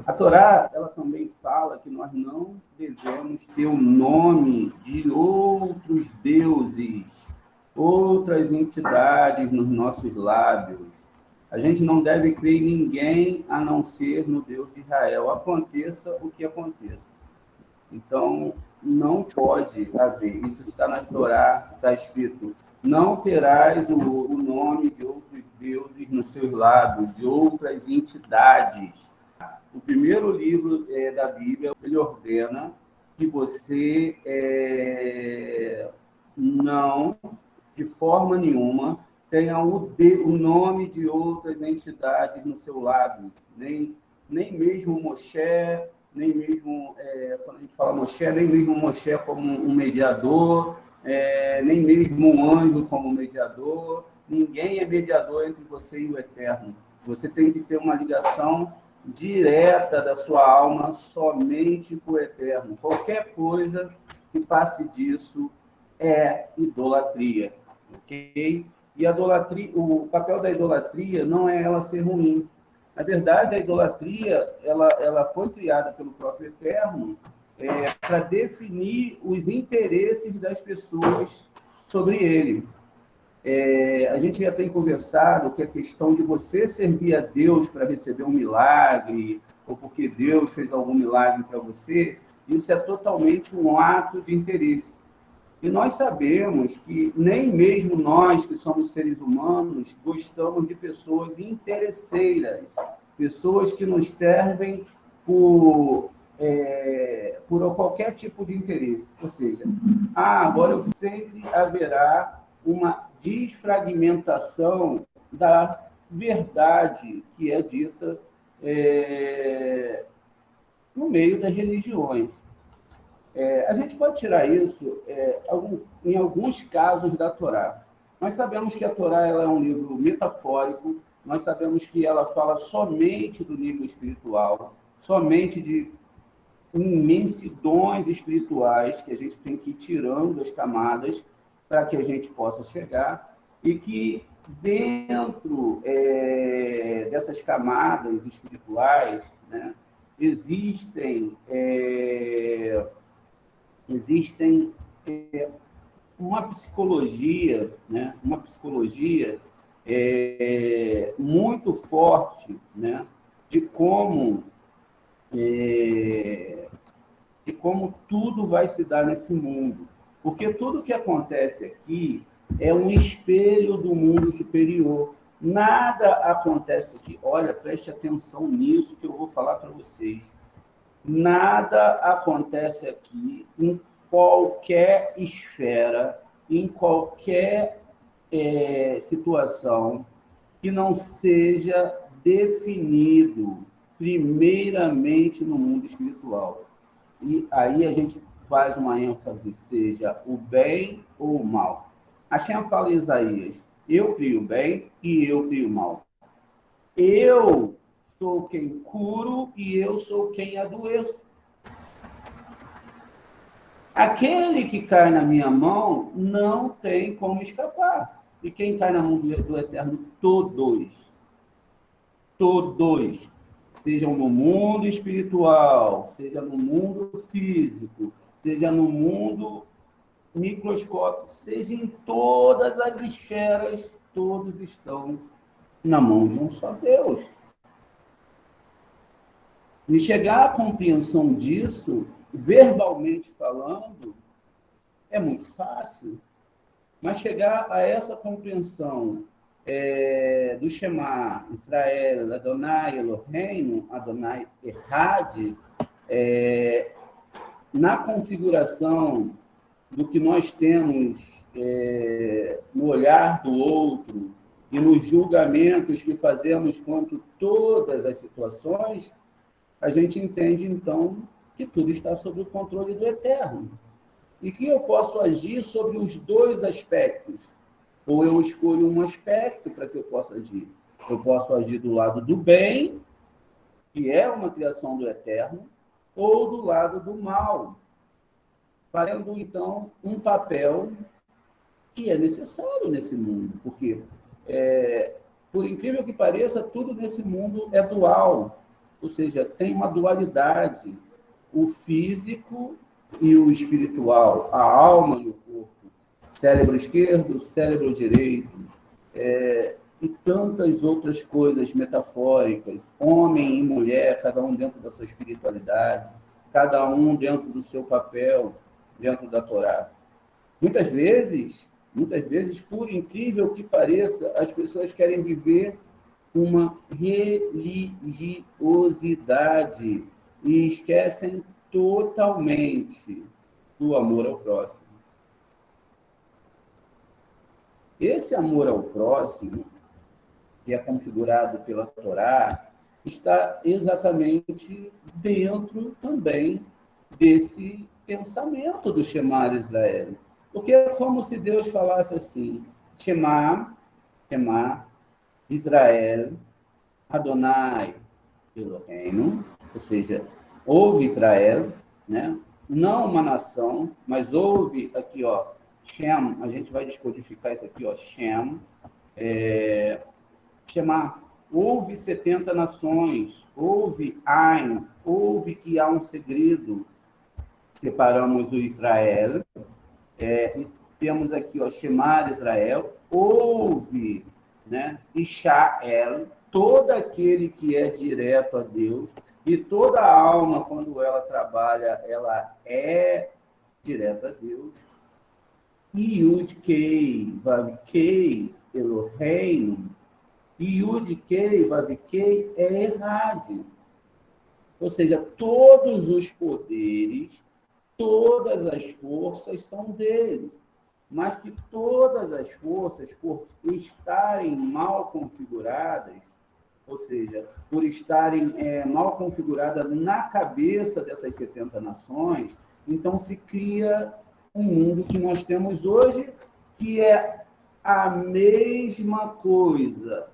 A Torá, ela também fala que nós não devemos ter o nome de outros deuses, outras entidades nos nossos lábios. A gente não deve crer em ninguém a não ser no Deus de Israel, aconteça o que aconteça. Então, não pode haver, isso está na Torá, está escrito, não terás o nome de outros deuses nos seus lábios, de outras entidades. O primeiro livro da Bíblia, ele ordena que você não, de forma nenhuma, tenha o nome de outras entidades no seu lábio, nem mesmo Moshe, nem mesmo, quando a gente fala Moshe, nem mesmo Moshe como um mediador, nem mesmo um anjo como mediador. Ninguém é mediador entre você e o Eterno. Você tem que ter uma ligação direta da sua alma somente com o Eterno. Qualquer coisa que passe disso é idolatria, ok? E a idolatria, o papel da idolatria não é ela ser ruim. Na verdade, a idolatria ela foi criada pelo próprio Eterno para definir os interesses das pessoas sobre ele. A gente já tem conversado que a questão de você servir a Deus para receber um milagre, ou porque Deus fez algum milagre para você, isso é totalmente um ato de interesse. E nós sabemos que nem mesmo nós, que somos seres humanos, gostamos de pessoas interesseiras, pessoas que nos servem por qualquer tipo de interesse. Ou seja, agora sempre haverá uma desfragmentação da verdade que é dita no meio das religiões. A gente pode tirar isso em alguns casos da Torá. Nós sabemos que a Torá ela é um livro metafórico, nós sabemos que ela fala somente do nível espiritual, somente de imensidões espirituais que a gente tem que ir tirando as camadas para que a gente possa chegar, e que dentro dessas camadas espirituais, né, existem uma psicologia, né, muito forte, né, de como tudo vai se dar nesse mundo. Porque tudo que acontece aqui é um espelho do mundo superior. Nada acontece aqui. Olha, preste atenção nisso que eu vou falar para vocês. Nada acontece aqui em qualquer esfera, em qualquer situação que não seja definido primeiramente no mundo espiritual. E aí a gente faz uma ênfase, seja o bem ou o mal. Hashem fala em Isaías, eu crio o bem e eu crio o mal. Eu sou quem curo e eu sou quem adoeço. Aquele que cai na minha mão não tem como escapar. E quem cai na mão do Eterno? Todos. Todos. Sejam no mundo espiritual, seja no mundo físico, seja no mundo microscópico, seja em todas as esferas, todos estão na mão de um só Deus. E chegar à compreensão disso, verbalmente falando, é muito fácil. Mas chegar a essa compreensão do Shema, Israel, Adonai Eloheinu, Adonai Errad, na configuração do que nós temos no olhar do outro e nos julgamentos que fazemos quanto todas as situações, a gente entende, então, que tudo está sob o controle do Eterno. E que eu posso agir sobre os dois aspectos. Ou eu escolho um aspecto para que eu possa agir. Eu posso agir do lado do bem, que é uma criação do Eterno, ou do lado do mal, fazendo, então, um papel que é necessário nesse mundo. Porque, por incrível que pareça, tudo nesse mundo é dual. Ou seja, tem uma dualidade, o físico e o espiritual, a alma e o corpo, cérebro esquerdo, cérebro direito, e tantas outras coisas metafóricas, homem e mulher, cada um dentro da sua espiritualidade, cada um dentro do seu papel, dentro da Torá. Muitas vezes, por incrível que pareça, as pessoas querem viver uma religiosidade e esquecem totalmente do amor ao próximo. Esse amor ao próximo, que é configurado pela Torá, está exatamente dentro também desse pensamento do Shema Israel. Porque é como se Deus falasse assim, Shema, Israel, Adonai, Eloheinu, ou seja, ouve Israel, né? Não uma nação, mas ouve aqui, ó, Shem, a gente vai descodificar isso aqui, ó, Shem, Shema, ouve 70 nações, ouve Ain, ouve que há um segredo. Separamos o Israel, e temos aqui, ó, Shema Israel, ouve, né? Ishael, todo aquele que é direto a Deus, e toda alma, quando ela trabalha, ela é direta a Deus. Yud-Kei, Vav-Kei, Eloheinu, Yud-Kei, Vav-Kei é Errade. Ou seja, todos os poderes, todas as forças são dele. Mas que todas as forças, por estarem mal configuradas, ou seja, por estarem mal configuradas na cabeça dessas 70 nações, então se cria um mundo que nós temos hoje, que é a mesma coisa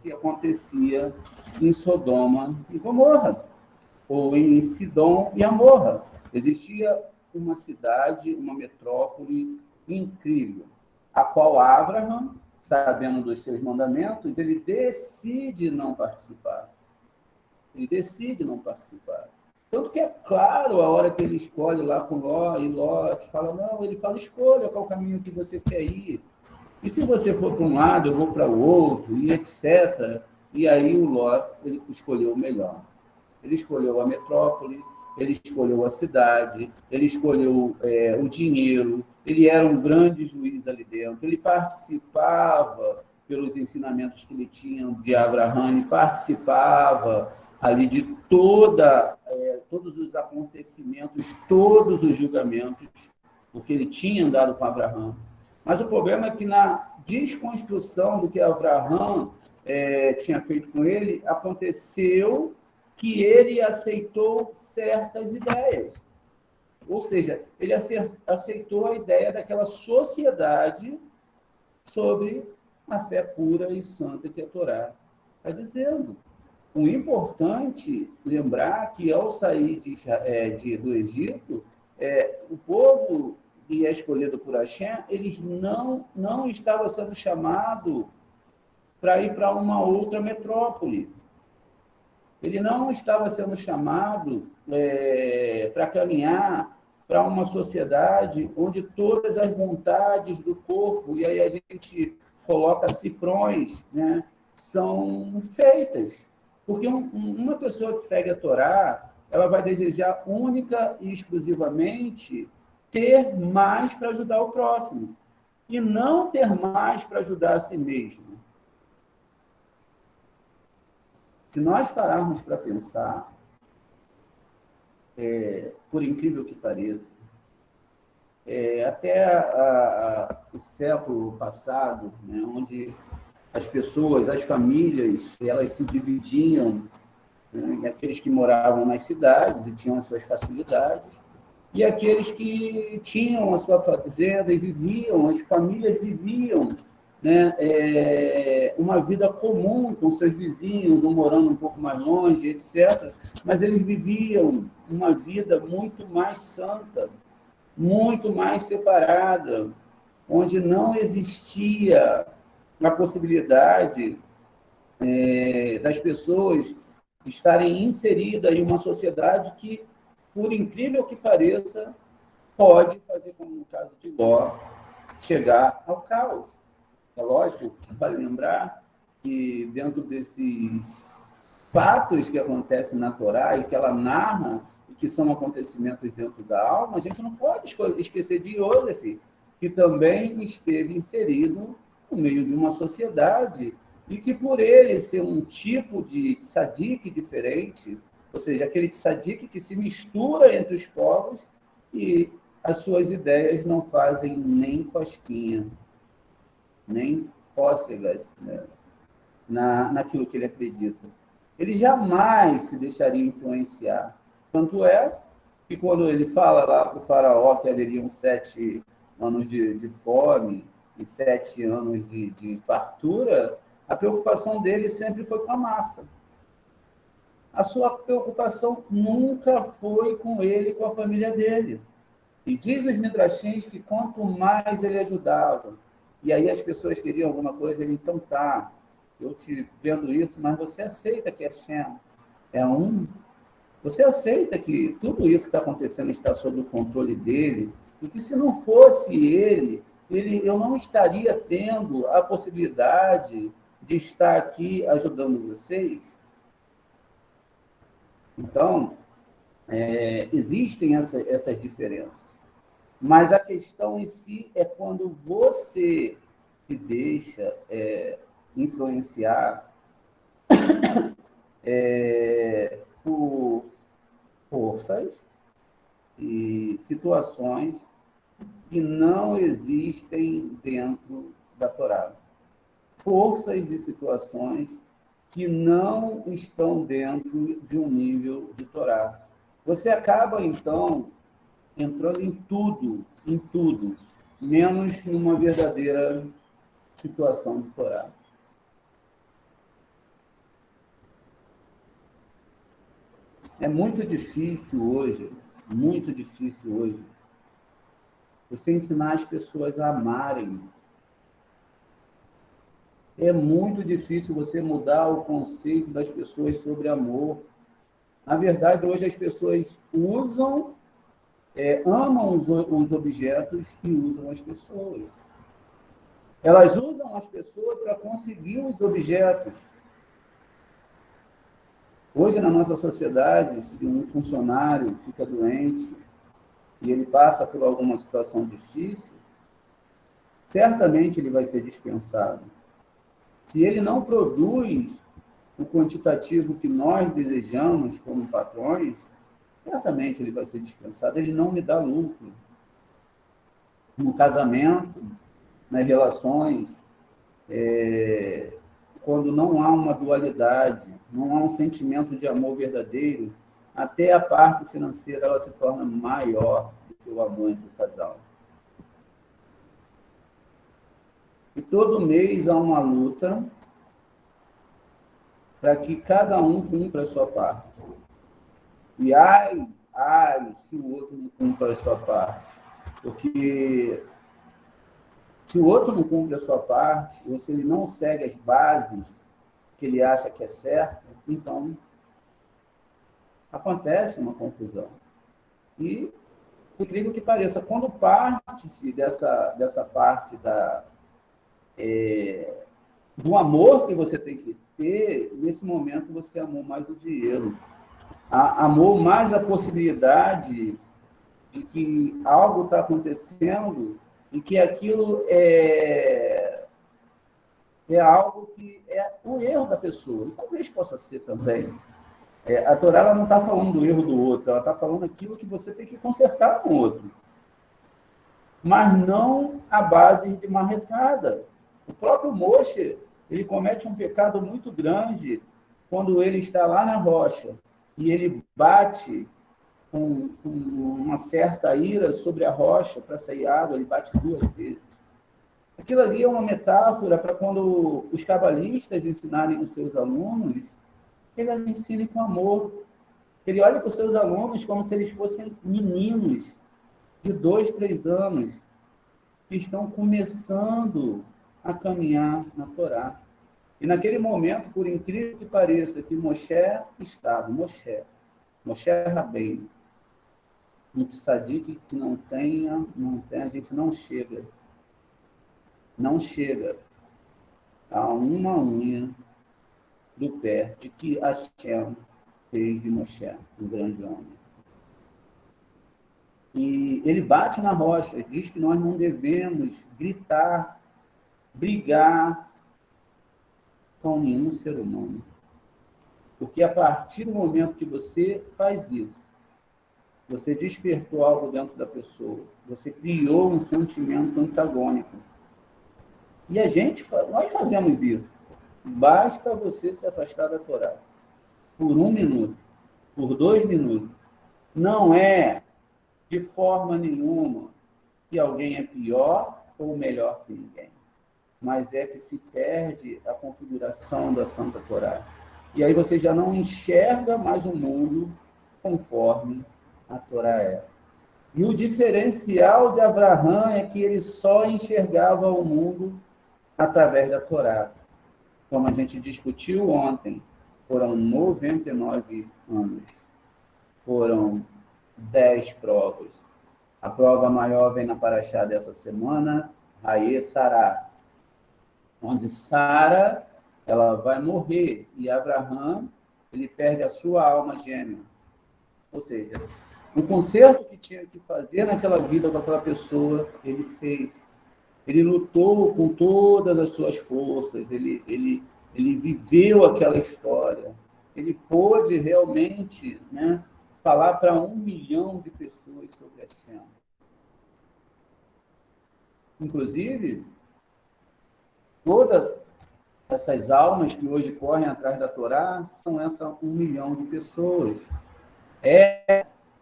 que acontecia em Sodoma e Gomorra, ou em Sidom e Amorra. Existia uma cidade, uma metrópole incrível, a qual Abraham, sabendo dos seus mandamentos, ele decide não participar. Tanto que é claro a hora que ele escolhe lá com Ló, e Ló fala, não, ele fala, escolha qual caminho que você quer ir. E se você for para um lado, eu vou para o outro, e etc. E aí o Ló, ele escolheu o melhor. Ele escolheu a metrópole, ele escolheu a cidade, ele escolheu o dinheiro, ele era um grande juiz ali dentro, ele participava pelos ensinamentos que ele tinha de Abraham, ele participava ali de todos os acontecimentos, todos os julgamentos, porque ele tinha andado com Abraham. Mas o problema é que na desconstrução do que Abraham tinha feito com ele, aconteceu que ele aceitou certas ideias. Ou seja, ele aceitou a ideia daquela sociedade sobre a fé pura e santa que a Torá está dizendo. O importante lembrar que, ao sair do Egito, o povo que é escolhido por Hashem, eles não estavam sendo chamados para ir para uma outra metrópole. Ele não estava sendo chamado para caminhar para uma sociedade onde todas as vontades do corpo, e aí a gente coloca cifrões, né, são feitas. Porque uma pessoa que segue a Torá, ela vai desejar única e exclusivamente ter mais para ajudar o próximo, e não ter mais para ajudar a si mesmo. Se nós pararmos para pensar, por incrível que pareça, até o século passado, né, onde as pessoas, as famílias, elas se dividiam, né, aqueles que moravam nas cidades e tinham as suas facilidades, e aqueles que tinham a sua fazenda e viviam, as famílias viviam, né, uma vida comum com seus vizinhos, um morando um pouco mais longe, etc. Mas eles viviam uma vida muito mais santa, muito mais separada, onde não existia a possibilidade das pessoas estarem inseridas em uma sociedade que, por incrível que pareça, pode fazer, como no caso de Ló, chegar ao caos. É lógico, vale lembrar que dentro desses fatos que acontecem na Torá e que ela narra, e que são acontecimentos dentro da alma, a gente não pode esquecer de Yosef, que também esteve inserido no meio de uma sociedade e que, por ele ser um tipo de tzadik diferente, ou seja, aquele tzadik que se mistura entre os povos, e as suas ideias não fazem nem cosquinha, nem cócegas, né, naquilo que ele acredita. Ele jamais se deixaria influenciar. Tanto é que quando ele fala lá para o faraó que haveriam 7 anos de fome e 7 anos de fartura, a preocupação dele sempre foi com a massa. A sua preocupação nunca foi com ele e com a família dele. E diz os midrashins que quanto mais ele ajudava, e aí as pessoas queriam alguma coisa, ele, então tá, eu te vendo isso, mas você aceita que Hashem é um? Você aceita que tudo isso que está acontecendo está sob o controle dele? E que se não fosse eu não estaria tendo a possibilidade de estar aqui ajudando vocês? Então, existem essas diferenças. Mas a questão em si é quando você se deixa influenciar por forças e situações que não existem dentro da Torá. Forças e situações que não estão dentro de um nível de Torá. Você acaba, então, entrando em tudo, menos numa verdadeira situação de Torá. É muito difícil hoje, você ensinar as pessoas a amarem. É muito difícil você mudar o conceito das pessoas sobre amor. Na verdade, hoje as pessoas amam os objetos e usam as pessoas. Elas usam as pessoas para conseguir os objetos. Hoje, na nossa sociedade, se um funcionário fica doente e ele passa por alguma situação difícil, certamente ele vai ser dispensado. Se ele não produz o quantitativo que nós desejamos como patrões, certamente ele vai ser dispensado, ele não me dá lucro. No casamento, nas relações, quando não há uma dualidade, não há um sentimento de amor verdadeiro, até a parte financeira ela se torna maior do que o amor entre o casal. E todo mês há uma luta para que cada um cumpra a sua parte. E ai, se o outro não cumpre a sua parte. Porque se o outro não cumpre a sua parte, ou se ele não segue as bases que ele acha que é certo, então acontece uma confusão. E, por incrível que pareça, quando parte-se dessa parte do amor que você tem que ter, nesse momento você amou mais o dinheiro. Amou mais a possibilidade de que algo está acontecendo e que aquilo é algo que é o erro da pessoa. E talvez possa ser também. A Torá ela não está falando do erro do outro, ela está falando aquilo que você tem que consertar com o outro. Mas não a base de marretada. O próprio Moshe, ele comete um pecado muito grande quando ele está lá na rocha e ele bate com uma certa ira sobre a rocha para sair água, ele bate 2 vezes. Aquilo ali é uma metáfora para quando os cabalistas ensinarem os seus alunos, eles ensinem com amor. Ele olha para os seus alunos como se eles fossem meninos de 2, 3 anos que estão começando a caminhar na Torá. E naquele momento, por incrível que pareça, que Moshe estava, Moshe Rabbeinu, um tzadik que não tem, a gente não chega a uma unha do pé de que Hashem fez de Moshe, um grande homem. E ele bate na rocha, diz que nós não devemos gritar, brigar com nenhum ser humano. Porque a partir do momento que você faz isso, você despertou algo dentro da pessoa, você criou um sentimento antagônico. E nós fazemos isso. Basta você se afastar da Torá. Por 1 minuto, por 2 minutos. Não é, de forma nenhuma, que alguém é pior ou melhor que ninguém. Mas é que se perde a configuração da Santa Torá. E aí você já não enxerga mais o mundo conforme a Torá é. E o diferencial de Abraão é que ele só enxergava o mundo através da Torá. Como a gente discutiu ontem, foram 99 anos. Foram 10 provas. A prova maior vem na paraxá dessa semana, Raê Sará, onde Sara ela vai morrer e Abraão ele perde a sua alma gêmea. Ou seja, o conserto que tinha que fazer naquela vida com aquela pessoa, ele fez. Ele lutou com todas as suas forças, ele viveu aquela história. Ele pôde realmente, né, falar para 1 milhão de pessoas sobre a Hashem. Inclusive, todas essas almas que hoje correm atrás da Torá são essa 1 milhão de pessoas.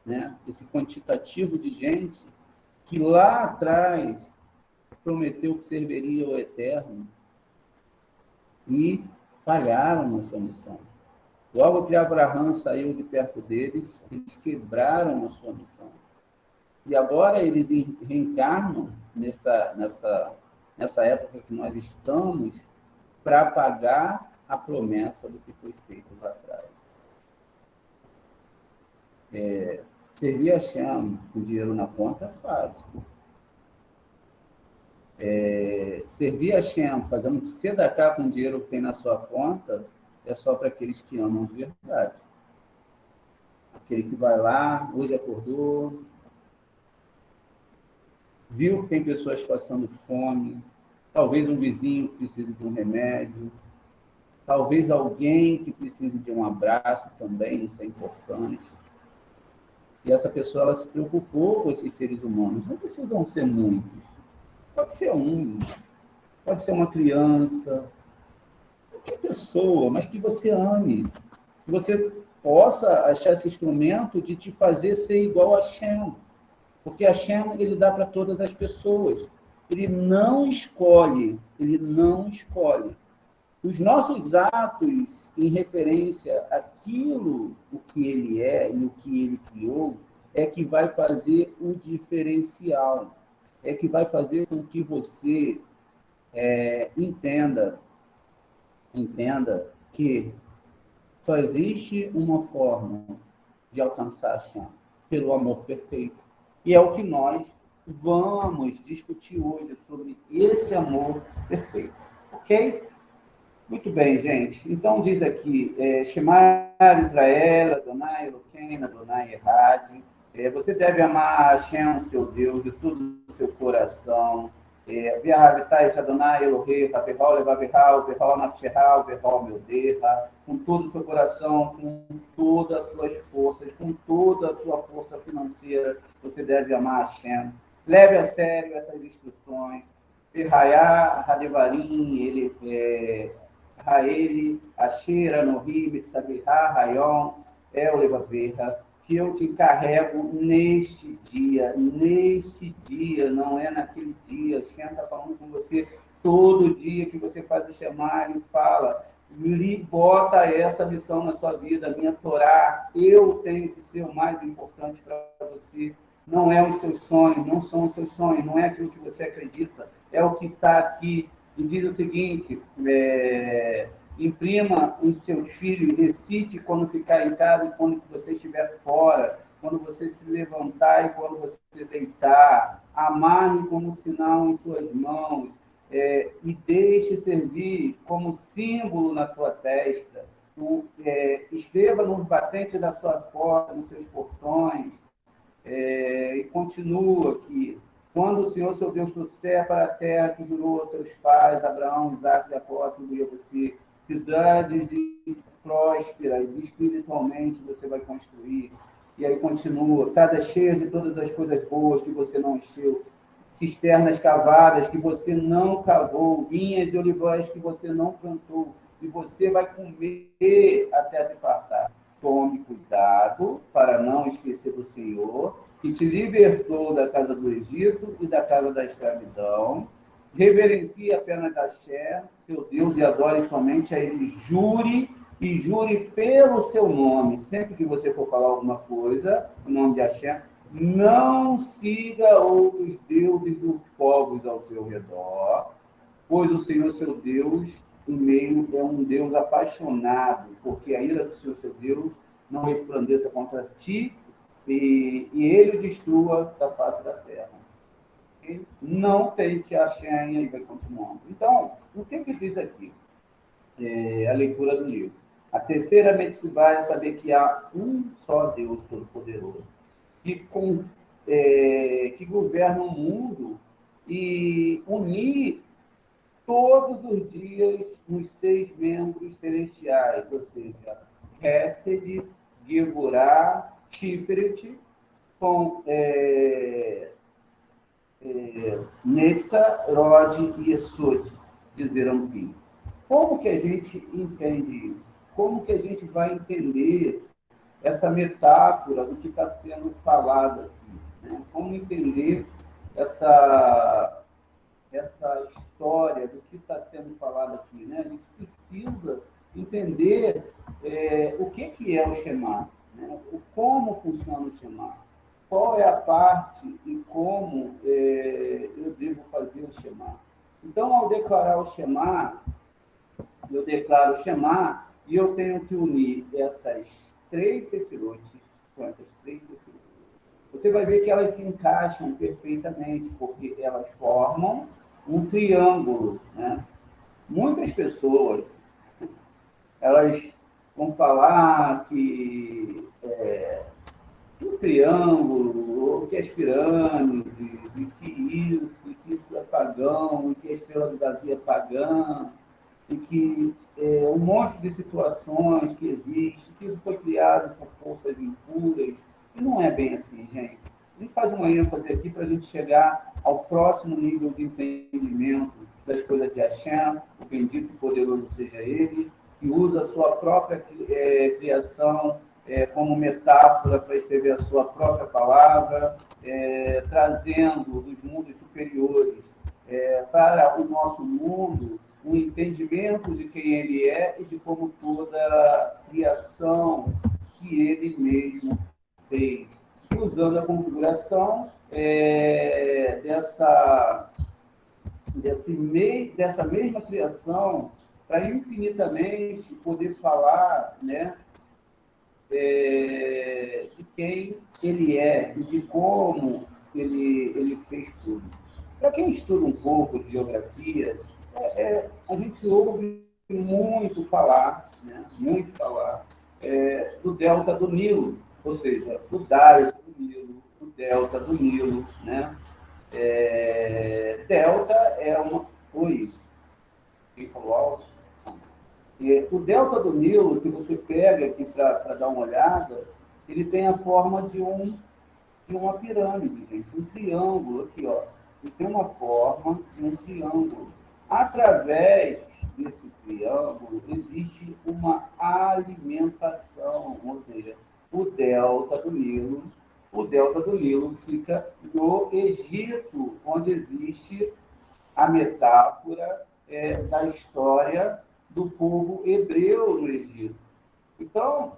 Né, esse quantitativo de gente que lá atrás prometeu que serviria ao Eterno e falharam na sua missão. Logo que Abraão saiu de perto deles, eles quebraram a sua missão. E agora eles reencarnam nessa época que nós estamos para pagar a promessa do que foi feito lá atrás. Servir a Hashem com dinheiro na conta é fácil. Servir a Hashem fazendo tzedakah com o dinheiro que tem na sua conta é só para aqueles que amam de verdade. Aquele que vai lá, hoje acordou, viu que tem pessoas passando fome, talvez um vizinho que precise de um remédio, talvez alguém que precise de um abraço também, isso é importante. E essa pessoa ela se preocupou com esses seres humanos. Não precisam ser muitos. Pode ser um, pode ser uma criança, qualquer pessoa, mas que você ame, que você possa achar esse instrumento de te fazer ser igual a Hashem. Porque Hashem, ele dá para todas as pessoas. Ele não escolhe. Os nossos atos em referência àquilo, o que ele é e o que ele criou, é que vai fazer o diferencial. É que vai fazer com que você entenda que só existe uma forma de alcançar Hashem, pelo amor perfeito. E é o que nós vamos discutir hoje sobre esse amor perfeito. Ok? Muito bem, gente. Então diz aqui, Shema Israel, Adonai Eloquim, Adonai Errad. Você deve amar Hashem, seu Deus, de todo o seu coração. Viahavitai Adonai Elohei, Havehal Levavehal, Vehal Nafshehal, Vehal Meudeha, com todo o seu coração, com todas as suas forças, com toda a sua força financeira, você deve amar Hashem. Leve a sério essas instruções. Perraiá, Hadevarim, ele Raeli, Asher, Anohim, Betsabirá, Rayon, Levaverra, que eu te carrego neste dia, não é naquele dia. Hashem está falando com você todo dia que você faz o chamar e fala, bota essa missão na sua vida, minha Torá, eu tenho que ser o mais importante para você. Não é os seus sonhos, não são os seus sonhos, não é aquilo que você acredita, é o que está aqui. e diz o seguinte, imprima em seus filhos, recite quando ficar em casa e quando você estiver fora, quando você se levantar e quando você se deitar, amarre como sinal em suas mãos, e deixe servir como símbolo na tua testa. Escreva nos batentes da sua porta, nos seus portões, e continua aqui. Quando o Senhor, seu Deus, trouxer para a terra que jurou aos seus pais, Abraão, Isaac e Jacó, atribuiu a você, cidades prósperas, espiritualmente você vai construir. E aí continua, casas cheias de todas as coisas boas que você não encheu, cisternas cavadas que você não cavou, vinhas e olivais que você não plantou, e você vai comer até se fartar. Tome cuidado para não esquecer do Senhor, que te libertou da casa do Egito e da casa da escravidão. Reverencie apenas Axé, seu Deus, e adore somente a Ele. Jure e jure pelo seu nome. Sempre que você for falar alguma coisa, o nome de Axé, não siga outros deuses dos povos ao seu redor, pois o Senhor, seu Deus, no meio é um Deus apaixonado, porque a ira do Senhor, seu Deus, não resplandeça contra ti, e ele o destrua da face da terra. E não tente a senha, e vai continuando. Então, o que diz aqui? A leitura do livro. A terceira mitzvah é saber que há um só Deus Todo-Poderoso, que governa o mundo e unir todos os dias nos 6 membros celestiais, ou seja, Hesed, Gevurah, Tiferet, com Netza, Rod e Esod, dizeram fim. Como que a gente entende isso? Como que a gente vai entender essa metáfora do que está sendo falado aqui? Né? Como entender essa história do que está sendo falado aqui? Né? A gente precisa entender o que é o Shema, né? Como funciona o Shema, qual é a parte e como eu devo fazer o Shema. Então, ao declarar o Shema, eu declaro o Shema e eu tenho que unir essas 3 sefirotes com essas 3 sefirotes. Você vai ver que elas se encaixam perfeitamente, porque elas formam um triângulo, né? Muitas pessoas, elas vão falar que um triângulo, ou que as pirâmides, e que isso é pagão, e que a estrela de Davi é pagã, e que um monte de situações que existe, que isso foi criado por forças impuras, e não é bem assim, gente. A gente faz uma ênfase aqui para a gente chegar ao próximo nível de entendimento das coisas de Hashem, o bendito e poderoso seja Ele, que usa a sua própria criação como metáfora para escrever a sua própria palavra, trazendo dos mundos superiores para o nosso mundo um entendimento de quem Ele é e de como toda a criação que Ele mesmo fez. E usando a configuração dessa mesma criação para infinitamente poder falar, né, de quem Ele é e de como ele fez tudo. Para quem estuda um pouco de geografia, a gente ouve muito falar, né, do delta do Nilo, ou seja, o Daio do Nilo, o delta do Nilo, né? Delta é uma... Oi, quem falou algo? O delta do Nilo, se você pega aqui para dar uma olhada, ele tem a forma de uma pirâmide, gente, um triângulo aqui, ó. Ele tem uma forma de um triângulo. Através desse triângulo existe uma alimentação, ou seja, o delta do Nilo fica no Egito, onde existe a metáfora da história do povo hebreu no Egito. Então,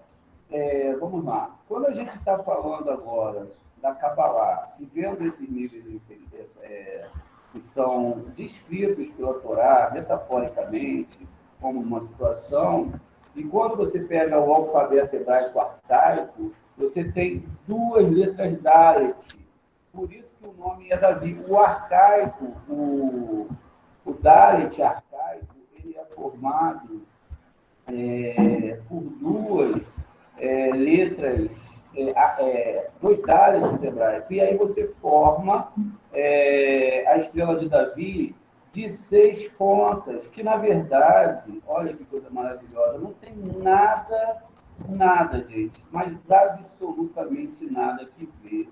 vamos lá. Quando a gente está falando agora da Kabbalah e vendo esses níveis que são descritos pela Torá, metaforicamente, como uma situação. E quando você pega o alfabeto hebraico arcaico, você tem duas letras Dalet. Por isso que o nome é Davi. O arcaico, o Dalet arcaico, ele é formado por duas letras, dois Dalets hebraicos. E aí você forma a estrela de Davi de 6 pontas, que na verdade, olha que coisa maravilhosa, não tem nada, gente, mas absolutamente nada que ver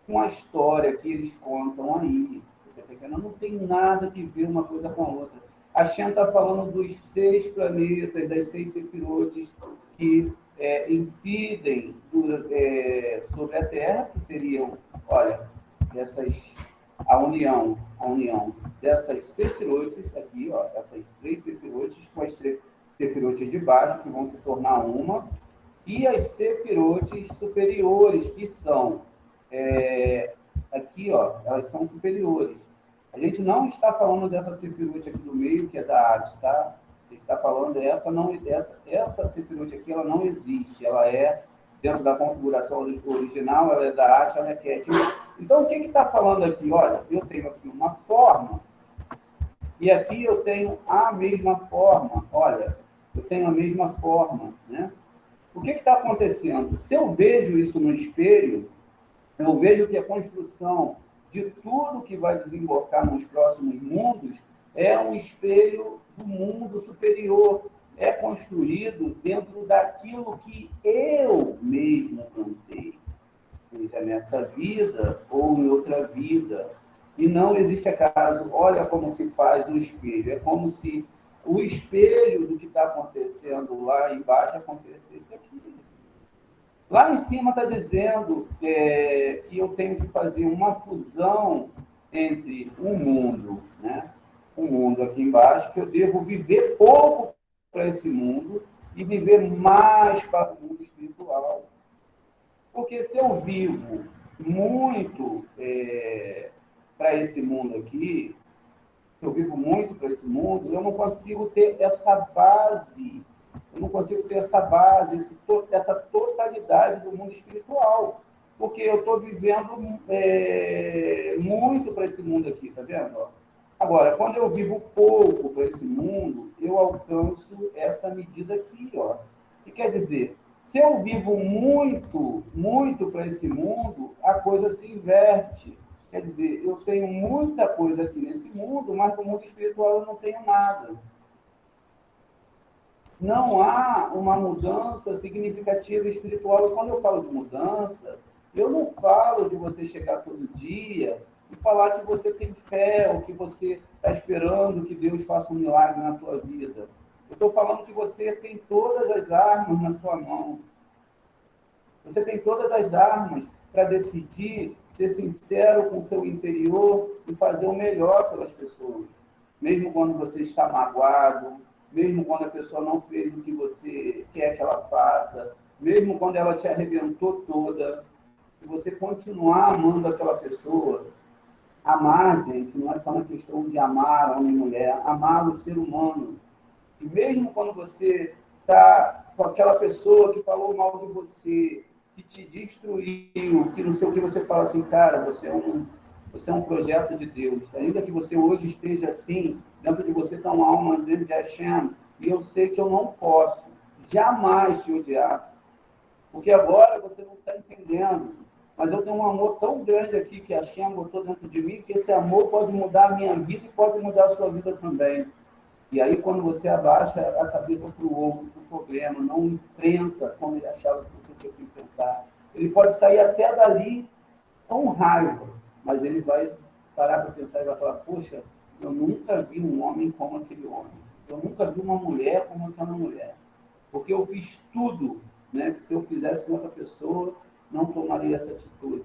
com a história que eles contam aí. Você tá entendendo? Não tem nada que ver uma coisa com a outra. A Shem está falando dos 6 planetas, das 6 sefirotes que incidem sobre a Terra, que seriam, olha, a união dessas sefirotes aqui, ó, essas 3 sefirotes com as 3 sefirotes de baixo, que vão se tornar uma, e as sefirotes superiores, que são aqui, ó, elas são superiores. A gente não está falando dessa sefirote aqui do meio, que é da Hades, tá? A gente está falando essa sefirote aqui, ela não existe. Ela é, dentro da configuração original, ela é da Hades, ela é Ket. Então, o que está falando aqui? Olha, eu tenho aqui uma forma, e aqui eu tenho a mesma forma. Olha, eu tenho a mesma forma, né? O que está acontecendo? Se eu vejo isso no espelho, eu vejo que a construção de tudo que vai desembocar nos próximos mundos é um espelho do mundo superior. É construído dentro daquilo que eu mesmo plantei, seja nessa vida ou em outra vida. E não existe acaso. Olha como se faz o espelho. É como se o espelho do que está acontecendo lá embaixo acontecesse aqui. Lá em cima está dizendo que eu tenho que fazer uma fusão entre um mundo, né? Um mundo aqui embaixo, que eu devo viver pouco para esse mundo e viver mais para o mundo espiritual. Porque se eu vivo muito para esse mundo aqui, se eu vivo muito para esse mundo, eu não consigo ter essa base. Eu não consigo ter essa base, essa totalidade do mundo espiritual. Porque eu estou vivendo muito para esse mundo aqui, tá vendo? Agora, quando eu vivo pouco para esse mundo, eu alcanço essa medida aqui, ó. Que quer dizer, se eu vivo muito para esse mundo, a coisa se inverte. Quer dizer, eu tenho muita coisa aqui nesse mundo, mas no mundo espiritual eu não tenho nada. Não há uma mudança significativa espiritual. E quando eu falo de mudança, eu não falo de você chegar todo dia e falar que você tem fé, ou que você está esperando que Deus faça um milagre na tua vida. Eu estou falando que você tem todas as armas na sua mão. Você tem todas as armas para decidir ser sincero com o seu interior e fazer o melhor pelas pessoas. Mesmo quando você está magoado, mesmo quando a pessoa não fez o que você quer que ela faça, mesmo quando ela te arrebentou toda, e você continuar amando aquela pessoa. Amar, gente, não é só uma questão de amar homem e mulher, amar o ser humano. E mesmo quando você está com aquela pessoa que falou mal de você, que te destruiu, que não sei o que, você fala assim, cara, você é um projeto de Deus. Ainda que você hoje esteja assim, dentro de você está uma alma dentro de Hashem, e eu sei que eu não posso jamais te odiar, porque agora você não está entendendo, mas eu tenho um amor tão grande aqui que Hashem botou dentro de mim, que esse amor pode mudar a minha vida e pode mudar a sua vida também. E aí, quando você abaixa a cabeça para o outro, para o problema, não enfrenta como ele achava que você tinha que enfrentar, ele pode sair até dali com raiva, mas ele vai parar para pensar e vai falar, poxa, eu nunca vi um homem como aquele homem. Eu nunca vi uma mulher como aquela mulher. Porque eu fiz tudo, né, que se eu fizesse com outra pessoa, não tomaria essa atitude.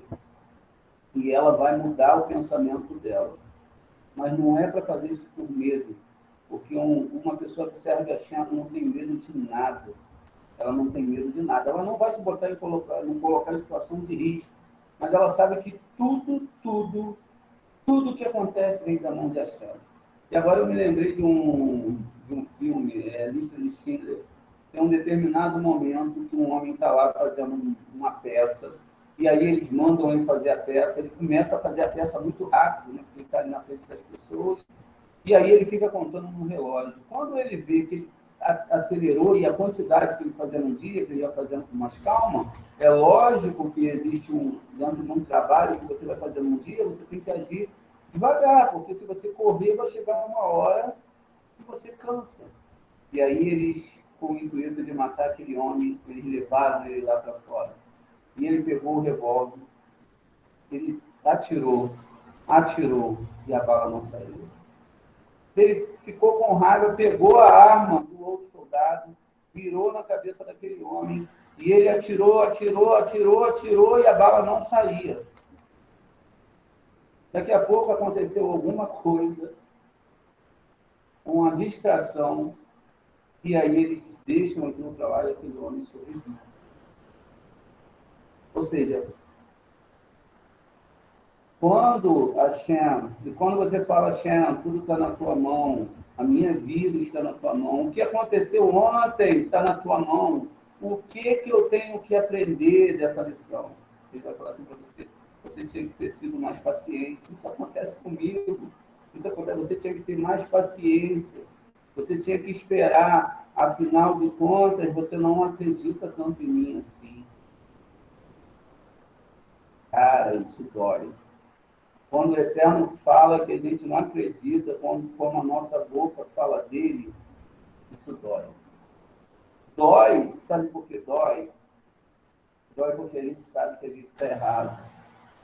E ela vai mudar o pensamento dela. Mas não é para fazer isso por medo. Porque uma pessoa que serve a Shem não tem medo de nada. Ela não tem medo de nada. Ela não vai se botar não colocar em situação de risco. Mas ela sabe que tudo Tudo que acontece vem da mão de Hashem. E agora eu me lembrei de um filme, Lista de Schindler. Tem um determinado momento que um homem está lá fazendo uma peça, e aí eles mandam ele fazer a peça, ele começa a fazer a peça muito rápido, né, porque ele está ali na frente das pessoas, e aí ele fica contando no relógio. Quando ele vê que ele acelerou e a quantidade que ele fazia num dia, que ele ia fazendo com mais calma, é lógico que existe dentro de um trabalho que você vai fazer num dia, você tem que agir devagar, porque se você correr, vai chegar uma hora que você cansa. E aí eles, com o intuito de matar aquele homem, eles levaram ele lá para fora. E ele pegou o revólver, ele atirou, e a bala não saiu. Ele ficou com raiva, pegou a arma do outro soldado, virou na cabeça daquele homem, e ele atirou, e a bala não saía. Daqui a pouco aconteceu alguma coisa, uma distração, e aí eles deixam aquilo para lá e aquele homem sobrevive. Ou seja, quando você fala, Hashem, tudo está na tua mão, a minha vida está na tua mão, o que aconteceu ontem está na tua mão, o que eu tenho que aprender dessa lição? Ele vai falar assim para você, você tinha que ter sido mais paciente, isso acontece comigo, você tinha que ter mais paciência, você tinha que esperar, afinal de contas, você não acredita tanto em mim assim. Cara, isso dói. Quando o Eterno fala que a gente não acredita, como a nossa boca fala dele, isso dói. Dói, sabe por que dói? Dói porque a gente sabe que a gente está errado.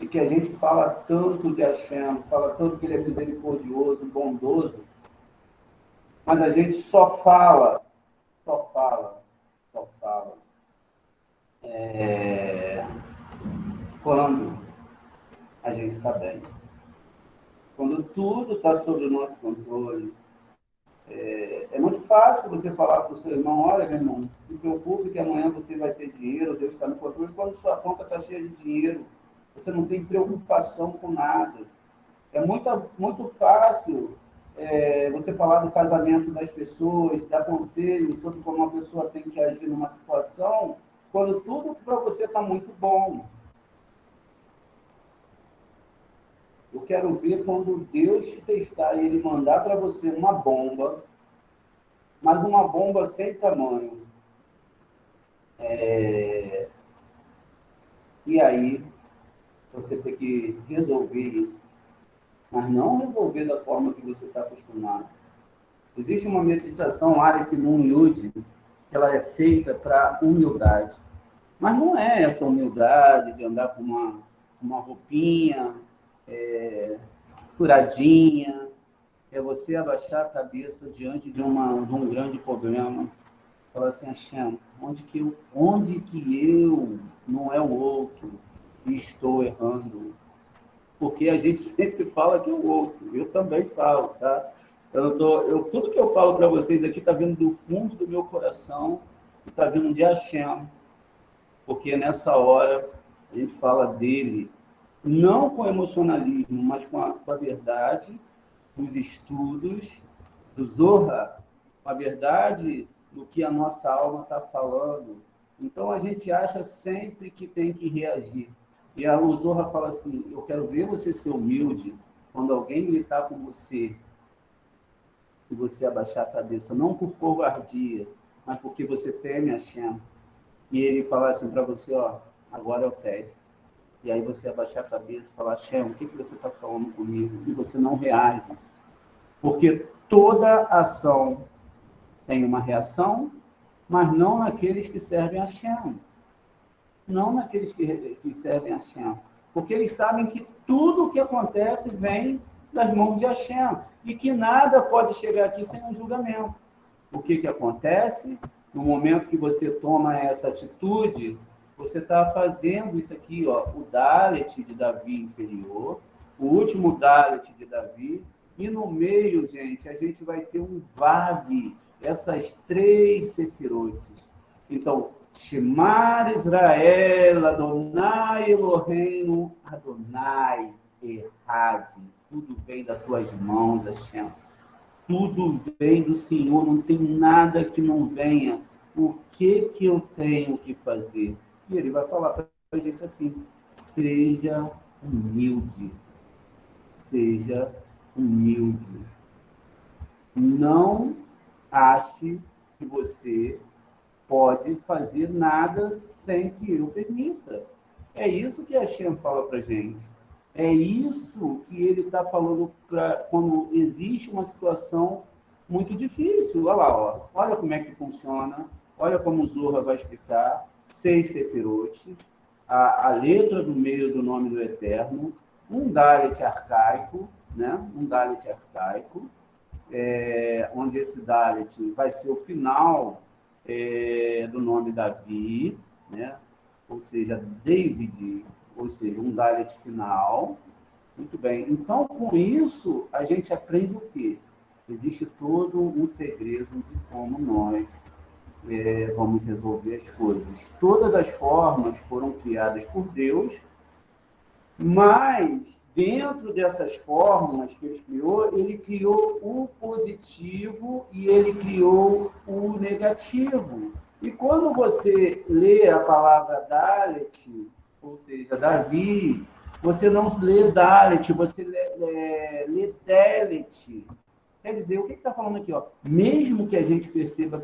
E que a gente fala tanto de Hashem, fala tanto que ele é misericordioso, bondoso, mas a gente só fala quando a gente está bem. Quando tudo está sob o nosso controle, é muito fácil você falar para o seu irmão, olha, meu irmão, se preocupe que amanhã você vai ter dinheiro, Deus está no controle, quando sua conta está cheia de dinheiro, você não tem preocupação com nada. É muito fácil você falar do casamento das pessoas, dar conselhos sobre como uma pessoa tem que agir numa situação, quando tudo para você está muito bom. Eu quero ver quando Deus te testar e Ele mandar para você uma bomba, mas uma bomba sem tamanho. E aí, você tem que resolver isso. Mas não resolver da forma que você está acostumado. Existe uma meditação, Aleph Nun Yud, que ela é feita para humildade. Mas não é essa humildade de andar com uma roupinha furadinha, é você abaixar a cabeça diante de um grande problema, falar assim, Hashem, onde que eu não é o outro e estou errando? Porque a gente sempre fala que é o outro, eu também falo, tá? Tudo que eu falo para vocês aqui está vindo do fundo do meu coração, está vindo de Hashem, porque nessa hora a gente fala dele, não com emocionalismo, mas com a verdade dos estudos, do Zohar, com a verdade do que a nossa alma está falando. Então, a gente acha sempre que tem que reagir. E o Zohar fala assim, eu quero ver você ser humilde quando alguém gritar com você e você abaixar a cabeça, não por covardia, mas porque você teme Hashem. E ele fala assim para você, ó, agora é o teste. E aí você abaixar a cabeça e falar, Hashem, o que você está falando comigo? E você não reage. Porque toda ação tem uma reação, mas não naqueles que servem a Hashem. Não naqueles que servem a Hashem. Porque eles sabem que tudo o que acontece vem das mãos de Hashem. E que nada pode chegar aqui sem um julgamento. O que acontece? No momento que você toma essa atitude, você está fazendo isso aqui, ó, o Dalet de Davi inferior, o último Dalet de Davi, e no meio, gente, a gente vai ter um Vav, essas 3 sefirotes. Então, Shemar Israel, Adonai Eloheinu, Adonai Errad. tudo vem das tuas mãos, Hashem. Tudo vem do Senhor, não tem nada que não venha. O que eu tenho que fazer? E ele vai falar para a gente assim: seja humilde. Seja humilde. Não ache que você pode fazer nada sem que eu permita. É isso que a Hashem fala para a gente. É isso que ele está falando quando existe uma situação muito difícil. Olha lá, ó. Olha como é que funciona, olha como o Zohar vai explicar, 6 sefirotes, a letra do meio do nome do Eterno, um Dalet arcaico, né? Um Dalet arcaico, onde esse Dalet vai ser o final do nome Davi, né? Ou seja, David, ou seja, um Dalet final. Muito bem. Então, com isso, a gente aprende o quê? Existe todo um segredo de como nós vamos resolver as coisas. Todas as formas foram criadas por Deus, mas dentro dessas fórmulas que ele criou o positivo e ele criou o negativo. E quando você lê a palavra Dalet, ou seja, Davi, você não lê Dalet, você lê Delet. Quer dizer, o que está falando aqui? Ó? Mesmo que a gente perceba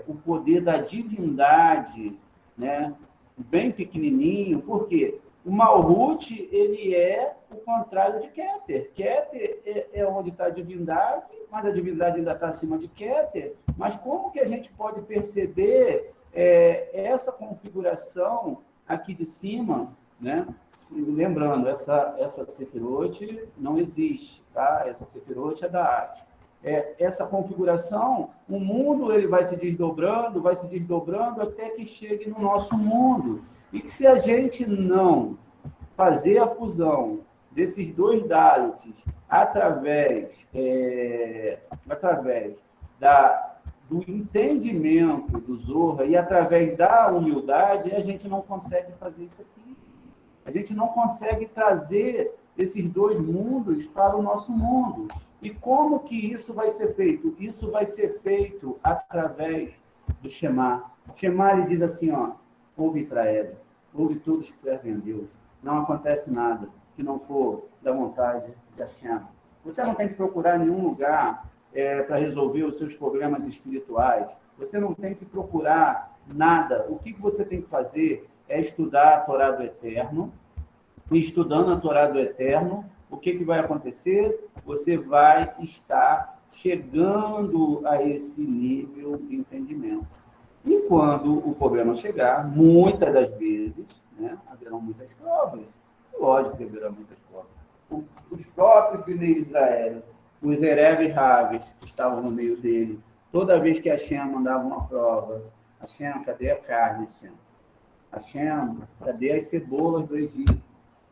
o poder da divindade, né, bem pequenininho, por quê? O Malhut, ele é o contrário de Keter. Keter é onde está a divindade, mas a divindade ainda está acima de Keter. Mas como que a gente pode perceber essa configuração aqui de cima, né? Lembrando, essa Sefirot não existe, tá? Essa Sefirot é da arte. Essa configuração, o mundo ele vai se desdobrando até que chegue no nosso mundo. E que se a gente não fazer a fusão desses dois Dalits através do entendimento do Zohar e através da humildade, a gente não consegue fazer isso aqui. A gente não consegue trazer esses dois mundos para o nosso mundo. E como que isso vai ser feito? Isso vai ser feito através do Shema. O Shema, ele diz assim, ó, ouve Israel, ouve todos que servem a Deus. Não acontece nada que não for da vontade de Hashem. Você não tem que procurar nenhum lugar para resolver os seus problemas espirituais. Você não tem que procurar nada. O que você tem que fazer é estudar a Torá do Eterno. E estudando a Torá do Eterno, o que vai acontecer? Você vai estar chegando a esse nível de entendimento. E quando o problema chegar, muitas das vezes, né, haverão muitas provas. Lógico que haverá muitas provas. Os próprios Bnei Israel, os Erev e Raves, que estavam no meio dele, toda vez que Hashem mandava uma prova, Hashem, cadê a carne, Hashem? Hashem, cadê as cebolas do Egito?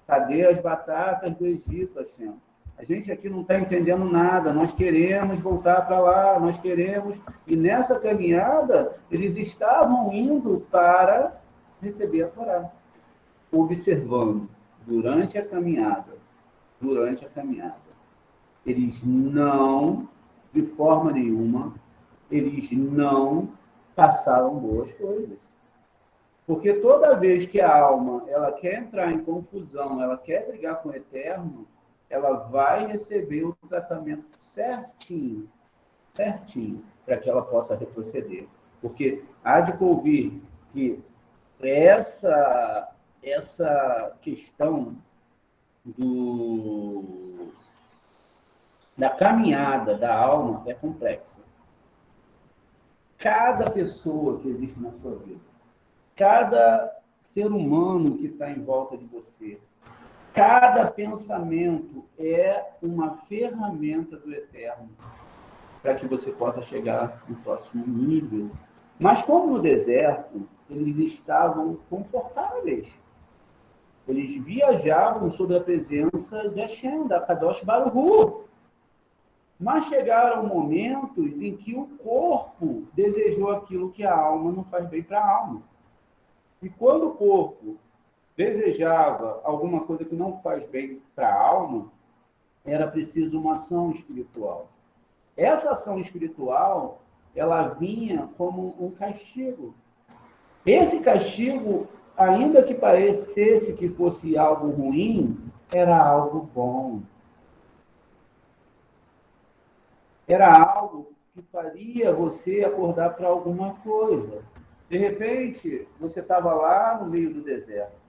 Cadê as batatas do Egito, Hashem? A gente aqui não está entendendo nada, nós queremos voltar para lá, nós queremos... E nessa caminhada, eles estavam indo para receber a Torá, observando durante a caminhada, eles não, de forma nenhuma, eles não passaram boas coisas. Porque toda vez que a alma ela quer entrar em confusão, ela quer brigar com o Eterno, ela vai receber o tratamento certinho, para que ela possa retroceder. Porque há de convir que essa questão da caminhada da alma é complexa. Cada pessoa que existe na sua vida, cada ser humano que está em volta de você, cada pensamento é uma ferramenta do Eterno para que você possa chegar no próximo nível. Mas como no deserto, eles estavam confortáveis. Eles viajavam sob a presença de Hashem, da Kadosh Baruch Hu. Mas chegaram momentos em que o corpo desejou aquilo que a alma não faz bem para a alma. E quando o corpo desejava alguma coisa que não faz bem para a alma, era preciso uma ação espiritual. Essa ação espiritual, ela vinha como um castigo. Esse castigo, ainda que parecesse que fosse algo ruim, era algo bom. Era algo que faria você acordar para alguma coisa. De repente, você estava lá no meio do deserto,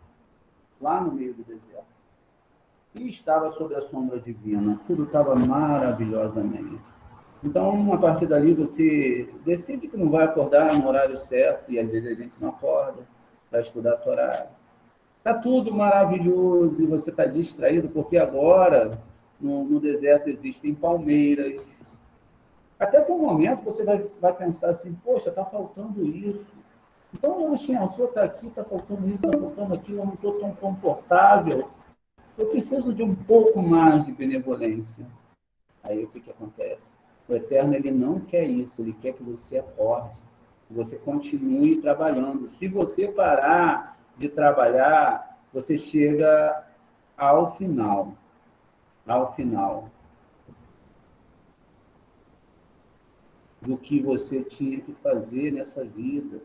e estava sob a sombra divina. Tudo estava maravilhosamente. Então, a partir dali, você decide que não vai acordar no horário certo, e às vezes a gente não acorda para estudar a Torá. Está tudo maravilhoso e você está distraído, porque agora no deserto existem palmeiras. Até que um momento você vai pensar assim, poxa, está faltando isso. Então, assim, o senhor está aqui, está faltando isso, está faltando aquilo, eu não estou tão confortável. Eu preciso de um pouco mais de benevolência. Aí o que acontece? O Eterno, ele não quer isso, ele quer que você acorde, que você continue trabalhando. Se você parar de trabalhar, você chega ao final, do que você tinha que fazer nessa vida,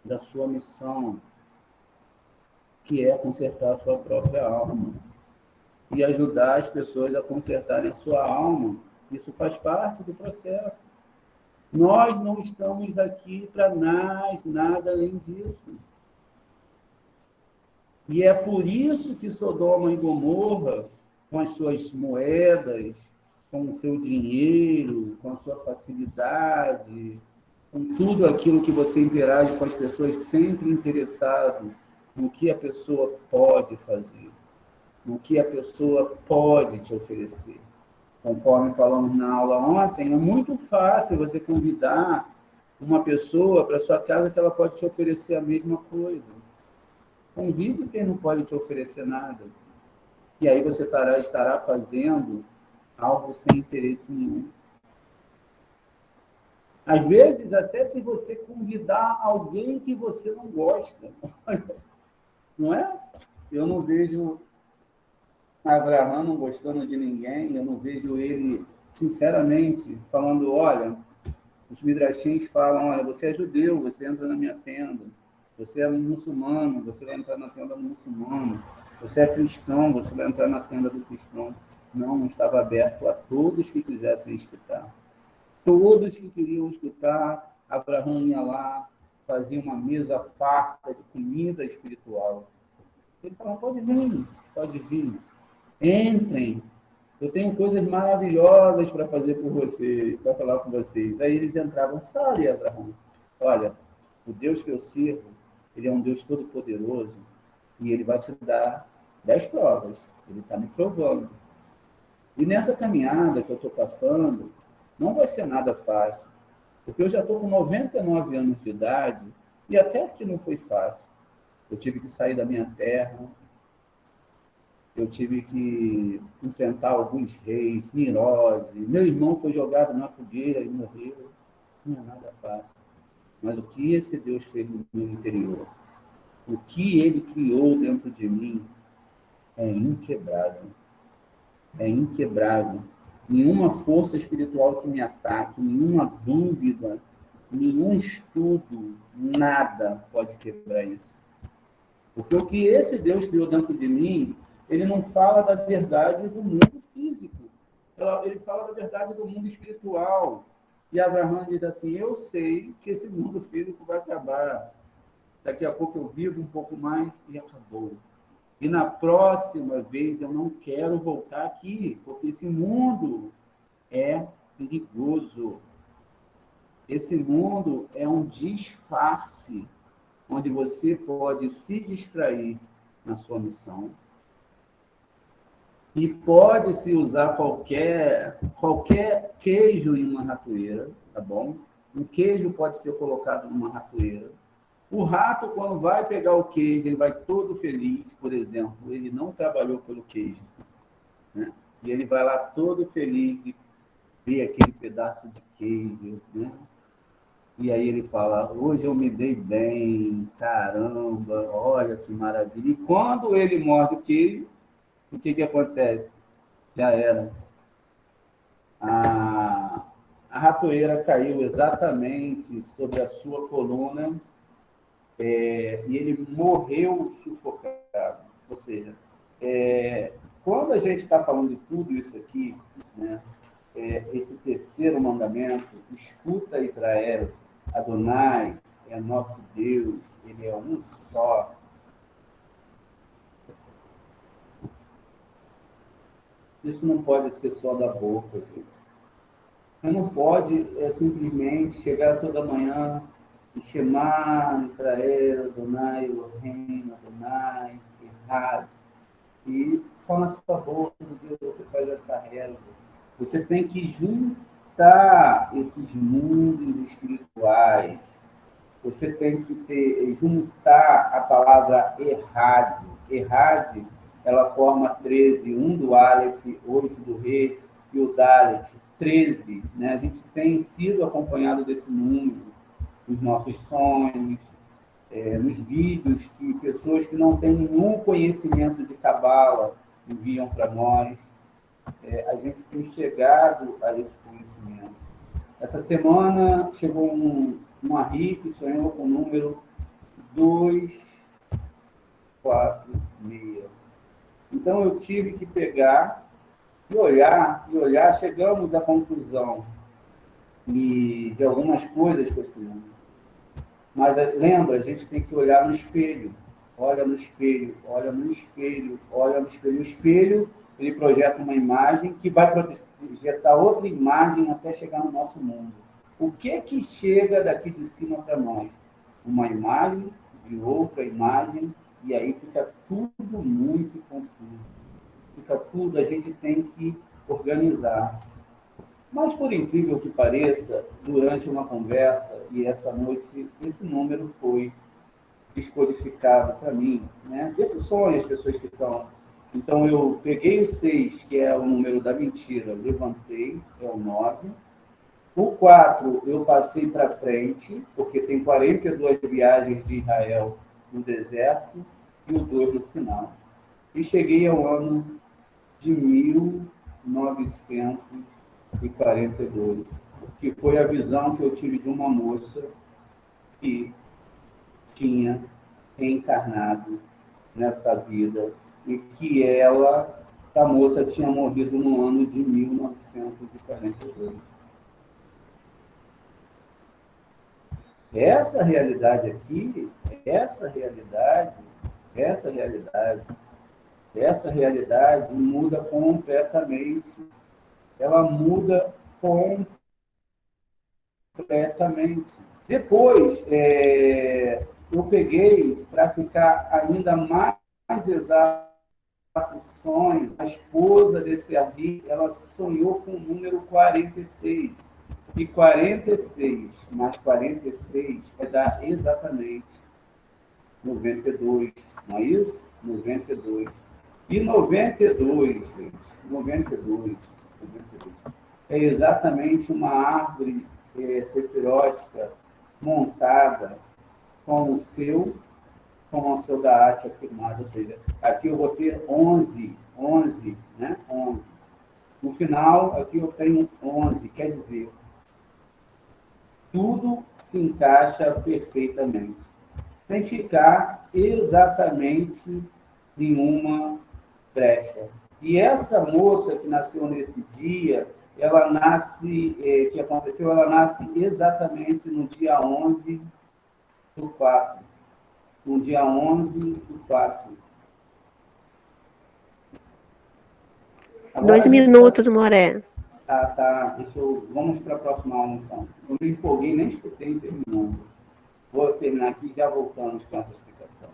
da sua missão, que é consertar a sua própria alma e ajudar as pessoas a consertarem a sua alma. Isso faz parte do processo. Nós não estamos aqui para nada além disso. E é por isso que Sodoma e Gomorra, com as suas moedas, com o seu dinheiro, com a sua facilidade, com tudo aquilo que você interage com as pessoas, sempre interessado no que a pessoa pode fazer, no que a pessoa pode te oferecer. Conforme falamos na aula ontem, é muito fácil você convidar uma pessoa para sua casa que ela pode te oferecer a mesma coisa. Convide quem não pode te oferecer nada. E aí você estará fazendo algo sem interesse nenhum. Às vezes, até se você convidar alguém que você não gosta. Não é? Eu não vejo Abraão não gostando de ninguém, eu não vejo ele, sinceramente, falando, olha, os midrashins falam, olha, você é judeu, você entra na minha tenda. Você é muçulmano, você vai entrar na tenda do muçulmano. Você é cristão, você vai entrar na tenda do cristão. Não estava aberto a todos que quisessem escutar. Todos que queriam escutar, Abraão ia lá, fazia uma mesa farta de comida espiritual. Ele falou, pode vir, entrem. Eu tenho coisas maravilhosas para fazer por vocês, para falar com vocês. Aí eles entravam, fale, Abraão. Olha, o Deus que eu sirvo, ele é um Deus todo-poderoso e ele vai te dar 10 provas. Ele está me provando. E nessa caminhada que eu estou passando, não vai ser nada fácil, porque eu já estou com 99 anos de idade e até aqui não foi fácil. Eu tive que sair da minha terra, eu tive que enfrentar alguns reis, Nirose, meu irmão foi jogado na fogueira e morreu. Não é nada fácil. Mas o que esse Deus fez no meu interior, o que ele criou dentro de mim, é inquebrável. É inquebrável. Nenhuma força espiritual que me ataque, nenhuma dúvida, nenhum estudo, nada pode quebrar isso. Porque o que esse Deus criou dentro de mim, ele não fala da verdade do mundo físico. Ele fala da verdade do mundo espiritual. E Abraão diz assim, eu sei que esse mundo físico vai acabar. Daqui a pouco eu vivo um pouco mais e acabou. E na próxima vez eu não quero voltar aqui, porque esse mundo é perigoso. Esse mundo é um disfarce, onde você pode se distrair na sua missão e pode-se usar qualquer queijo em uma ratoeira, tá bom? Um queijo pode ser colocado numa ratoeira. O rato, quando vai pegar o queijo, ele vai todo feliz, por exemplo, ele não trabalhou pelo queijo, né? E ele vai lá todo feliz e vê aquele pedaço de queijo, né? E aí ele fala, hoje eu me dei bem, caramba, olha que maravilha. E quando ele morde o queijo, o que acontece? Já era. A, a ratoeira caiu exatamente sobre a sua coluna, e ele morreu sufocado. Ou seja, quando a gente está falando de tudo isso aqui, né, esse terceiro mandamento, escuta Israel, Adonai é nosso Deus, ele é um só. Isso não pode ser só da boca, gente. Você não pode simplesmente chegar toda manhã e chamar Israel, Adonai, Elohim, Adonai, Errad, e só na sua boca, todo dia você faz essa reza. Você tem que juntar esses mundos espirituais. Você tem que juntar a palavra Errad. Errad, ela forma 13, um do Aleph, 8 do Re, e o Dalet, 13. Né? A gente tem sido acompanhado desse número nos nossos sonhos, nos vídeos que pessoas que não têm nenhum conhecimento de Cabala enviam para nós. A gente tem chegado a esse conhecimento. Essa semana chegou uma RI que sonhou com o número 246. Então eu tive que pegar e olhar, chegamos à conclusão de algumas coisas com esse número. Mas lembra, a gente tem que olhar no espelho. Olha no espelho, olha no espelho, olha no espelho. O espelho, ele projeta uma imagem que vai projetar outra imagem até chegar no nosso mundo. O que chega daqui de cima para nós? Uma imagem de outra imagem, e aí fica tudo muito confuso. Fica tudo, a gente tem que organizar. Mas, por incrível que pareça, durante uma conversa, e essa noite, esse número foi descodificado para mim, né? Esse sonho, as pessoas que estão... Então, eu peguei o 6, que é o número da mentira, levantei, é o 9. O 4, eu passei para frente, porque tem 42 viagens de Israel no deserto, e o 2 no final. E cheguei ao ano de 1942, que foi a visão que eu tive de uma moça que tinha reencarnado nessa vida e que essa moça tinha morrido no ano de 1942. Essa realidade aqui, essa realidade muda completamente. Ela muda completamente. Depois, eu peguei para ficar ainda mais exato o sonho. A esposa desse Arri, ela sonhou com o número 46. E 46 mais 46 vai dar exatamente 92. Não é isso? 92. E 92, gente, 92 é exatamente uma árvore sefirótica montada com o seu Daat afirmado, ou seja, aqui eu vou ter 11, né? 11. No final, aqui eu tenho 11, quer dizer, tudo se encaixa perfeitamente, sem ficar exatamente nenhuma brecha. E essa moça que nasceu nesse dia, ela nasce, que aconteceu, ela nasce exatamente no dia 11 do 4. No dia 11 do 4. Agora 2 minutos, Moré. Tá. Vamos para a próxima aula, então. Eu me empolguei, nem escutei terminando. Vou terminar aqui e já voltamos com essa explicação.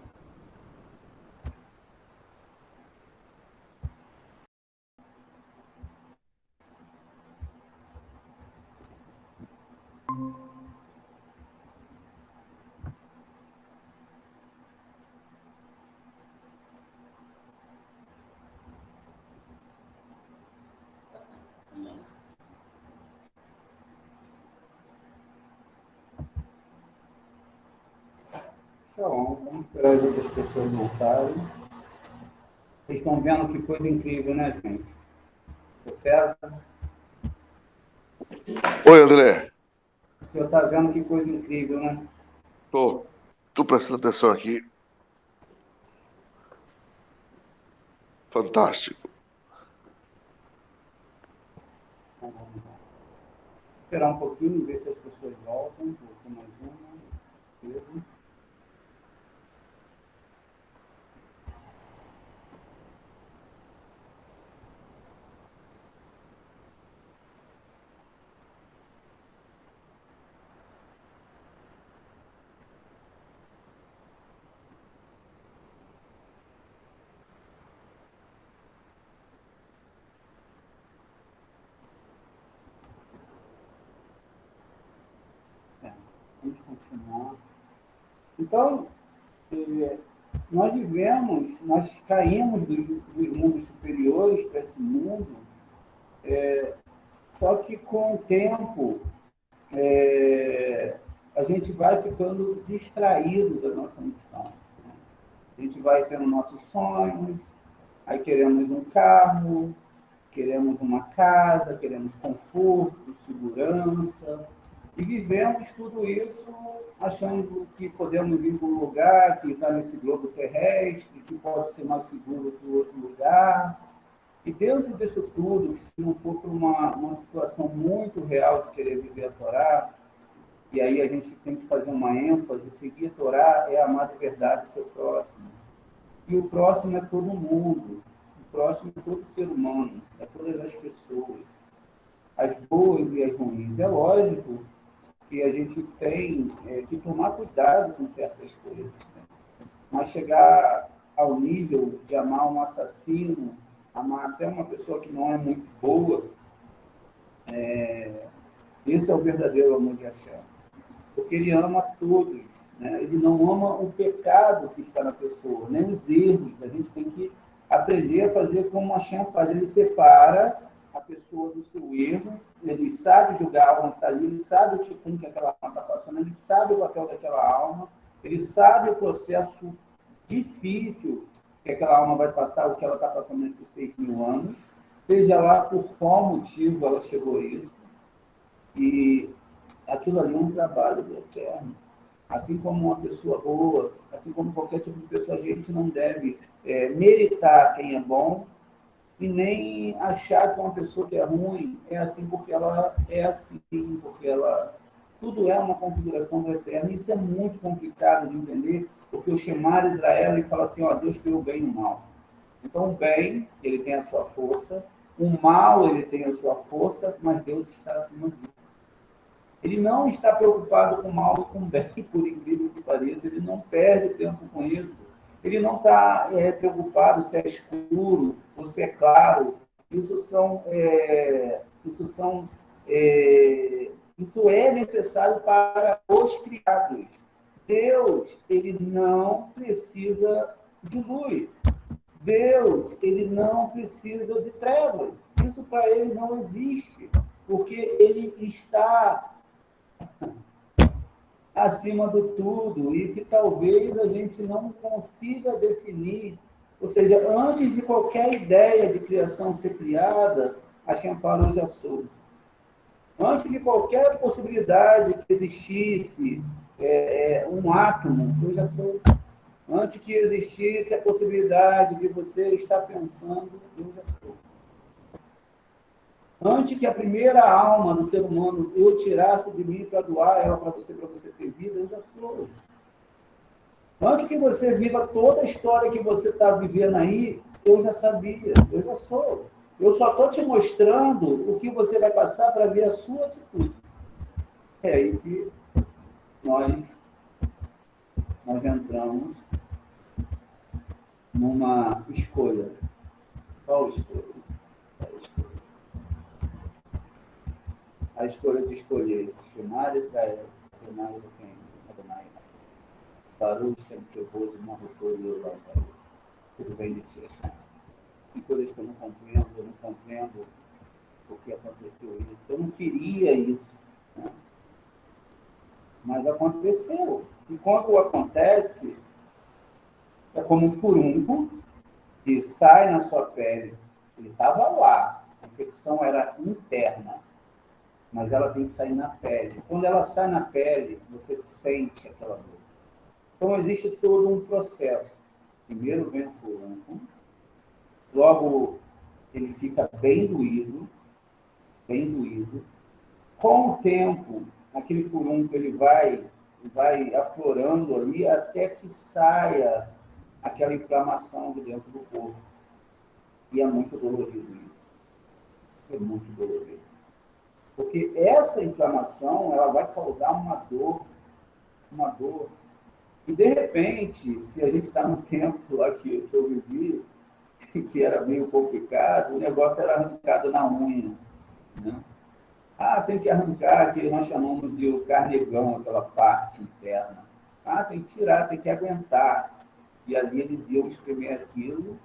Então, vamos esperar as outras pessoas voltarem. Vocês estão vendo que coisa incrível, né, gente? Tô certo? Oi, André. O senhor está vendo que coisa incrível, né? Tô prestando atenção aqui. Fantástico. Então, vamos lá. Esperar um pouquinho, ver se as pessoas voltam. Voltou mais uma. Beleza? É, vamos continuar. Então, nós caímos dos mundos superiores para esse mundo, só que com o tempo a gente vai ficando distraído da nossa missão. A gente vai tendo nossos sonhos, aí queremos um carro, queremos uma casa, queremos conforto, segurança, e vivemos tudo isso achando que podemos ir para um lugar que está nesse globo terrestre, que pode ser mais seguro que o outro lugar. E dentro disso tudo, se não for para uma situação muito real de querer viver a Torá, e aí a gente tem que fazer uma ênfase, seguir a Torá é amar de verdade o seu próximo. E o próximo é todo mundo, o próximo é todo ser humano, é todas as pessoas, as boas e as ruins. É lógico que a gente tem que tomar cuidado com certas coisas, né? Mas chegar ao nível de amar um assassino, amar até uma pessoa que não é muito boa, esse é o verdadeiro amor de Hashem. Porque ele ama todos, né? Ele não ama o pecado que está na pessoa, nem os erros. A gente tem que aprender a fazer como Hashem faz. Ele separa a pessoa do seu erro, ele sabe julgar a alma que está ali, ele sabe o tipo que aquela alma está passando, ele sabe o papel daquela alma, ele sabe o processo difícil que aquela alma vai passar, o que ela está passando nesses 6.000 anos, seja lá por qual motivo ela chegou a isso. E aquilo ali é um trabalho do Eterno. Assim como uma pessoa boa, assim como qualquer tipo de pessoa, a gente não deve meritar quem é bom e nem achar que uma pessoa que é ruim é assim porque ela é assim, porque ela... Tudo é uma configuração do Eterno. Isso é muito complicado de entender, porque o Shemar Israel ele fala assim, ó, Deus criou o bem e o mal. Então o bem, ele tem a sua força, o mal, ele tem a sua força, mas Deus está acima disso. Ele não está preocupado com o mal e com o bem, por incrível que pareça, ele não perde tempo com isso. Ele não está preocupado se é escuro ou se é claro. Isso é necessário para os criados. Deus, ele não precisa de luz. Deus, ele não precisa de trevas. Isso para ele não existe, porque ele está acima do tudo e que talvez a gente não consiga definir. Ou seja, antes de qualquer ideia de criação ser criada, a Shemfala eu já sou. Antes de qualquer possibilidade que existisse um átomo, eu já sou. Antes que existisse a possibilidade de você estar pensando, eu já sou. Antes que a primeira alma do ser humano eu tirasse de mim para doar ela para você ter vida, eu já sou. Antes que você viva toda a história que você está vivendo aí, eu já sabia, eu já sou. Eu só estou te mostrando o que você vai passar para ver a sua atitude. É aí que nós entramos numa escolha. Qual escolha? A escolha de escolher Shemar Israel, Adonai Eloheinu, Adonai Baruch Shem Kevod, Mahotor e Olam. Tudo bem de ti, Hashem. Tem coisas que eu não compreendo por que aconteceu isso. Eu não queria isso, né? Mas aconteceu. E quando acontece, é como um furúnculo que sai na sua pele. Ele estava lá, a infecção era interna, mas ela tem que sair na pele. Quando ela sai na pele, você sente aquela dor. Então, existe todo um processo. Primeiro vem o furúnculo, logo ele fica bem doído, bem doído. Com o tempo, aquele furúnculo ele vai aflorando ali até que saia aquela inflamação de dentro do corpo. E é muito dolorido isso. É muito dolorido. Porque essa inflamação, ela vai causar uma dor. E, de repente, se a gente está no tempo lá que eu vivi, que era meio complicado, o negócio era arrancado na unha, né? Ah, tem que arrancar, que nós chamamos de o carnegão, aquela parte interna. Ah, tem que tirar, tem que aguentar. E ali eles iam espremer aquilo,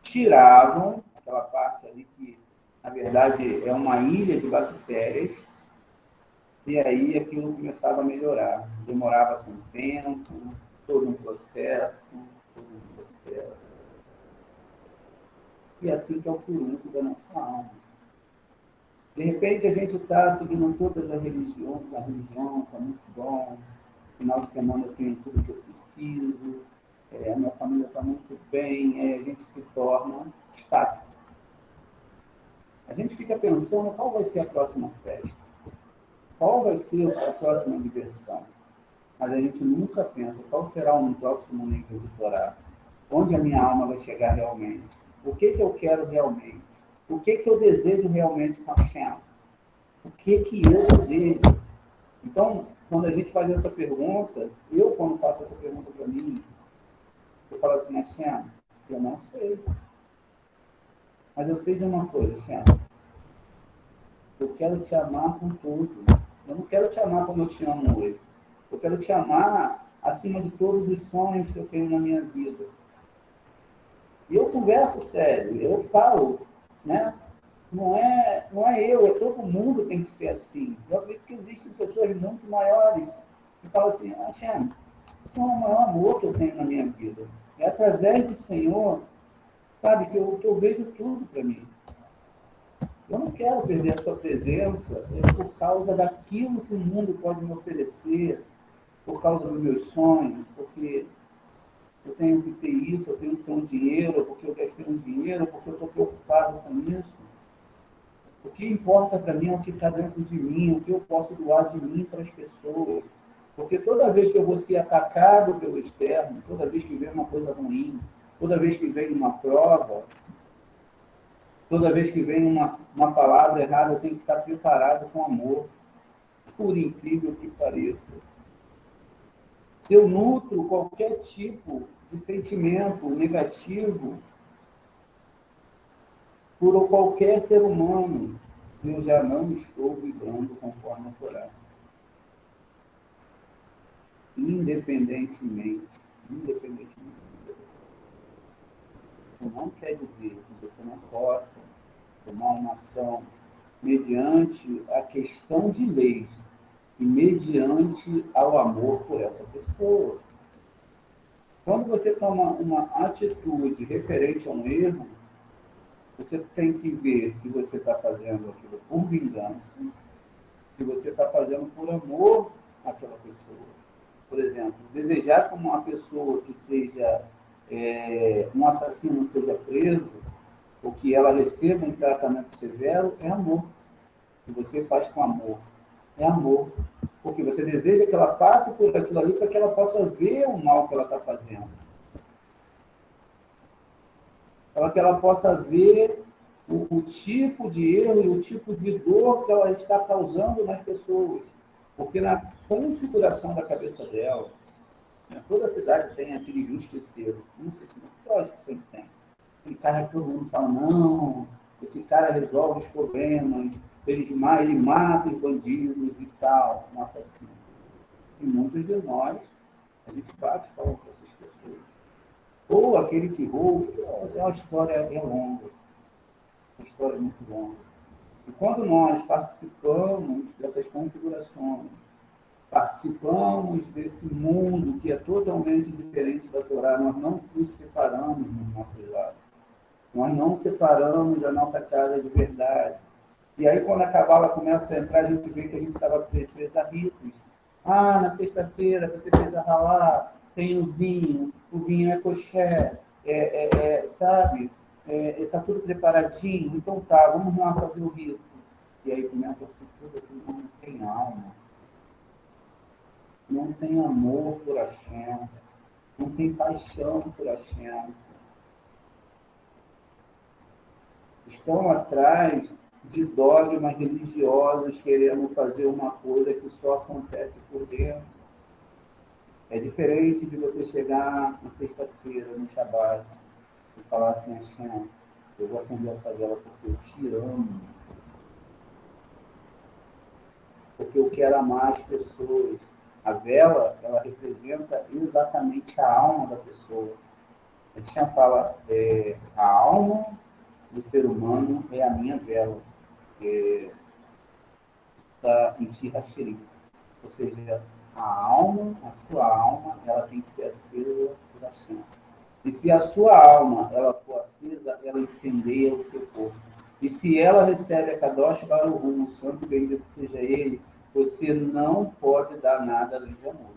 tiravam aquela parte ali que, na verdade, é uma ilha de bactérias, e aí aquilo começava a melhorar. Demorava-se um tempo, todo um processo. E assim que é o furúnculo da nossa alma. De repente, a gente está seguindo todas as religiões, a religião está muito bom, final de semana eu tenho tudo que eu preciso, a minha família está muito bem, aí a gente se torna estático. A gente fica pensando qual vai ser a próxima festa, qual vai ser a próxima diversão, mas a gente nunca pensa qual será o próximo nível de Torá, onde a minha alma vai chegar realmente, o que eu quero realmente, o que eu desejo realmente com a Hashem, o que eu desejo. Então, quando a gente faz essa pergunta, quando faço essa pergunta para mim, eu falo assim, Hashem, eu não sei. Mas eu sei de uma coisa, Hashem, eu quero te amar com tudo. Eu não quero te amar como eu te amo hoje. Eu quero te amar acima de todos os sonhos que eu tenho na minha vida. E eu converso sério, eu falo, né? Não é eu, é todo mundo tem que ser assim. Eu acredito que existem pessoas muito maiores que falam assim, Hashem, esse é o maior amor que eu tenho na minha vida. É através do Senhor, sabe, que eu vejo tudo para mim. Eu não quero perder a sua presença por causa daquilo que o mundo pode me oferecer, por causa dos meus sonhos, porque eu tenho que ter isso, eu tenho que ter um dinheiro, porque eu gastei um dinheiro, porque eu estou preocupado com isso. O que importa para mim é o que está dentro de mim, o que eu posso doar de mim para as pessoas. Porque toda vez que eu vou ser atacado pelo externo, toda vez que vem uma coisa ruim, toda vez que vem uma prova, toda vez que vem uma palavra errada, eu tenho que estar preparado com amor, por incrível que pareça. Se eu nutro qualquer tipo de sentimento negativo por qualquer ser humano, eu já não estou vibrando conforme a Torá. Independentemente. Não quer dizer que você não possa tomar uma ação mediante a questão de leis e mediante ao amor por essa pessoa. Quando você toma uma atitude referente a um erro, você tem que ver se você está fazendo aquilo por vingança, se você está fazendo por amor àquela pessoa. Por exemplo, desejar que uma pessoa que seja um assassino seja preso, ou que ela receba um tratamento severo, é amor. Que você faz com amor. É amor. Porque você deseja que ela passe por aquilo ali para que ela possa ver o mal que ela está fazendo. Para que ela possa ver o tipo de erro e o tipo de dor que ela está causando nas pessoas. Porque na configuração da cabeça dela, toda a cidade tem aquele justiceiro. Não sei se eu acho que sempre tem. Aquele cara que todo mundo fala, não, esse cara resolve os problemas, ele mata os bandidos e tal, um assassino. E muitos de nós, a gente bate palma para essas pessoas. Ou aquele que rouba, é uma história longa. Uma história muito longa. E quando nós participamos dessas configurações, participamos desse mundo que é totalmente diferente da Torá, nós não nos separamos nos nossos lados. Nós não separamos a nossa casa de verdade. E aí, quando a cabala começa a entrar, a gente vê que a gente estava preso a ritos. Ah, na sexta-feira você precisa ralar, tem o vinho é coxé, sabe? Está tudo preparadinho, então tá, vamos lá fazer o rito. E aí começa assim, tudo aquilo não tem alma, não tem amor por Hashem, não tem paixão por Hashem. Estão atrás de dogmas religiosos querendo fazer uma coisa que só acontece por dentro. É diferente de você chegar na sexta-feira, no Shabbat, e falar assim, Hashem, eu vou acender essa vela porque eu te amo. Porque eu quero amar as pessoas. A vela, ela representa exatamente a alma da pessoa. A gente fala, a alma do ser humano é a minha vela. Está em Shirashiri. Ou seja, a alma, a sua alma, ela tem que ser acesa por Hashem. E se a sua alma ela for acesa, ela incendeia o seu corpo. E se ela recebe a Kadosh Baruch Hu, o santo bendito seja ele, você não pode dar nada além de amor.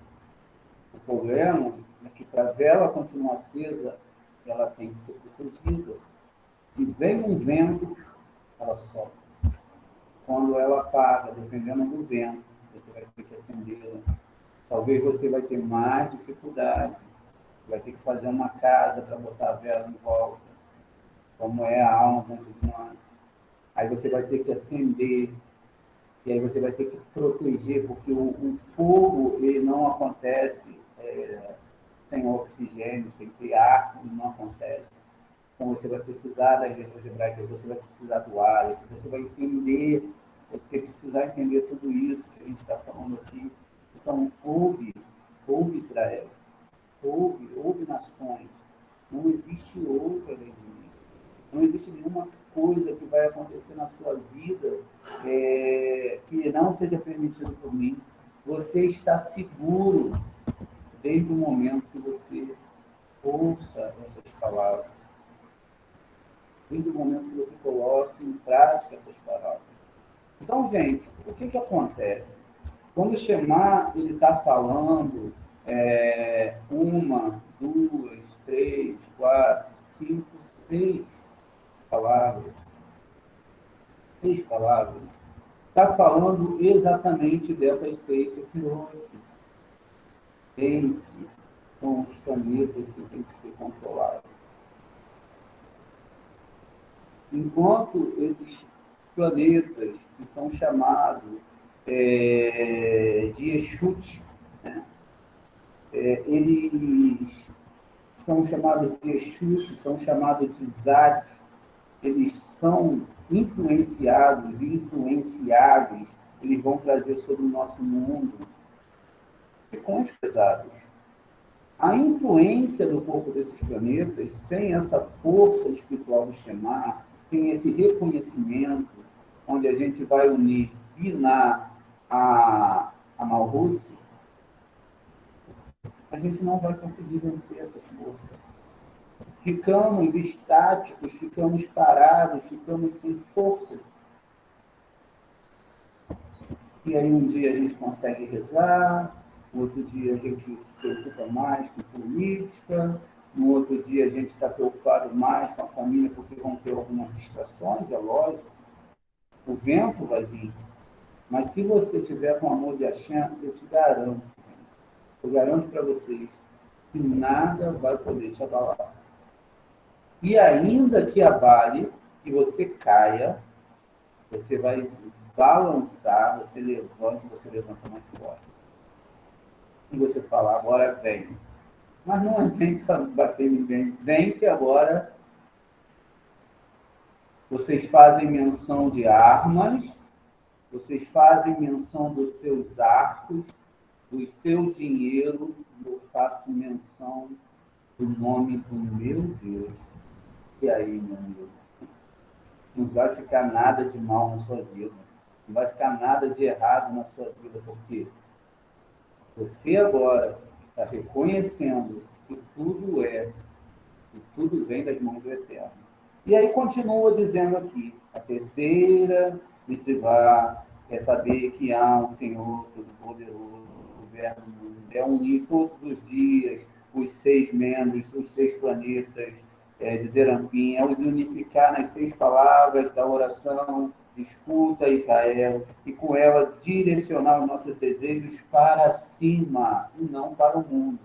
O problema é que para a vela continuar acesa, ela tem que ser protegida. Se vem um vento, ela sopra. Quando ela apaga, dependendo do vento, você vai ter que acendê-la. Talvez você vai ter mais dificuldade. Vai ter que fazer uma casa para botar a vela em volta, como é a alma dentro de nós. Aí você vai ter que acender, e aí você vai ter que proteger, porque o fogo ele não acontece sem oxigênio, sem ter ar, ele não acontece. Então você vai precisar da igreja hebraica, você vai precisar do ar, você vai entender, vai precisar entender tudo isso que a gente está falando aqui. Então, ouve Israel, ouve nações. Não existe outra além de mim. Não existe nenhuma coisa que vai acontecer na sua vida que não seja permitido por mim. Você está seguro desde o momento que você ouça essas palavras. Desde o momento que você coloque em prática essas palavras. Então, gente, o que acontece? Quando o Shema ele está falando uma, duas, três, quatro, cinco, seis palavras, está falando exatamente dessas seis sefirot. Gente, são os planetas que têm que ser controlados. Enquanto esses planetas que são chamados de Yeshut, né? Eles são chamados de Yeshut, são chamados de Zad, eles são influenciados e influenciáveis, eles vão trazer sobre o nosso mundo ficões pesados. A influência do corpo desses planetas, sem essa força espiritual do Shema, sem esse reconhecimento, onde a gente vai unir Binah a Malhut, a gente não vai conseguir vencer essas forças. Ficamos estáticos, ficamos parados, ficamos sem forças. E aí um dia a gente consegue rezar, no outro dia a gente se preocupa mais com política, no outro dia a gente está preocupado mais com a família porque vão ter algumas distrações, é lógico. O vento vai vir. Mas se você tiver com amor de Hashem, eu garanto para vocês que nada vai poder te abalar. E ainda que abale, que você caia, você vai balançar, você levanta mais forte. E você fala, agora vem. Mas não é vem para bater ninguém, vem que agora vocês fazem menção de armas, vocês fazem menção dos seus arcos, do seu dinheiro, eu faço menção do nome do meu Deus. E aí, meu amigo, não vai ficar nada de mal na sua vida, não vai ficar nada de errado na sua vida, por quê? Você agora está reconhecendo que tudo vem das mãos do Eterno. E aí continua dizendo aqui, a terceira mitzvah é saber que há um Senhor Todo-Poderoso, que governa o mundo, é unir todos os dias os 6 membros, os 6 planetas de Zerampim, é os unificar nas 6 palavras da oração, escuta Israel, e com ela direcionar os nossos desejos para cima e não para o mundo.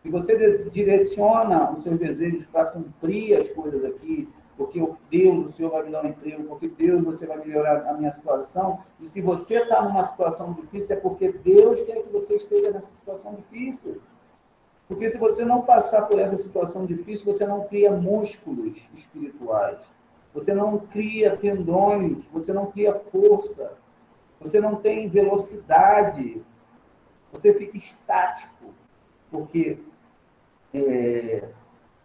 Se você direciona os seus desejos para cumprir as coisas aqui, porque Deus, o Senhor vai me dar um emprego, porque Deus, você vai melhorar a minha situação, e se você está numa situação difícil, é porque Deus quer que você esteja nessa situação difícil. Porque se você não passar por essa situação difícil, você não cria músculos espirituais, você não cria tendões, você não cria força, você não tem velocidade, você fica estático, porque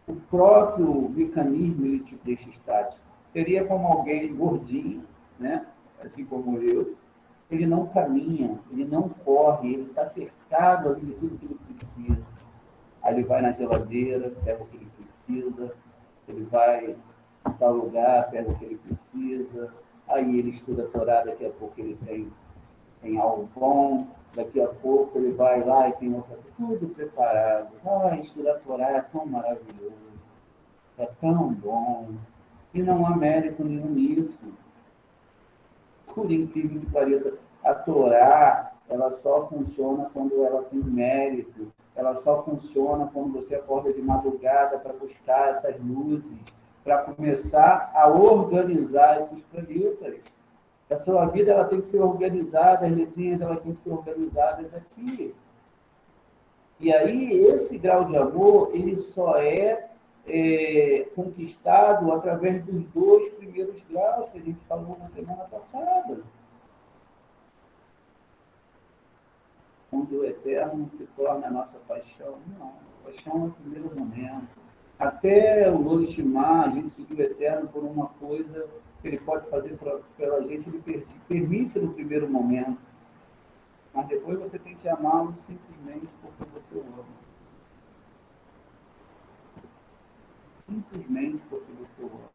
o próprio mecanismo ele te deixa estático. Seria como alguém gordinho, né? Assim como eu, ele não caminha, ele não corre, ele está cercado ali de tudo que ele precisa. Aí ele vai na geladeira, pega o que ele precisa, ele vai em tal lugar, pega o que ele precisa, aí ele estuda a Torá, daqui a pouco ele tem algo bom, daqui a pouco ele vai lá e tem outra coisa, tudo preparado. Estudar a Torá é tão maravilhoso, é tão bom, e não há mérito nenhum nisso. Por incrível que pareça, a Torá, ela só funciona quando ela tem mérito, ela só funciona quando você acorda de madrugada para buscar essas luzes, para começar a organizar esses planetas. A sua vida ela tem que ser organizada, as letrinhas elas têm que ser organizadas aqui. E aí, esse grau de amor, ele só é conquistado através dos 2 primeiros graus que a gente falou na semana passada. Onde o Eterno se torna a nossa paixão. Não, a paixão é o primeiro momento. Até o Lorishimá, a gente seguir o Eterno por uma coisa que ele pode fazer pela gente, ele permite no primeiro momento. Mas depois você tem que amá-lo simplesmente porque você o ama. Simplesmente porque você o ama.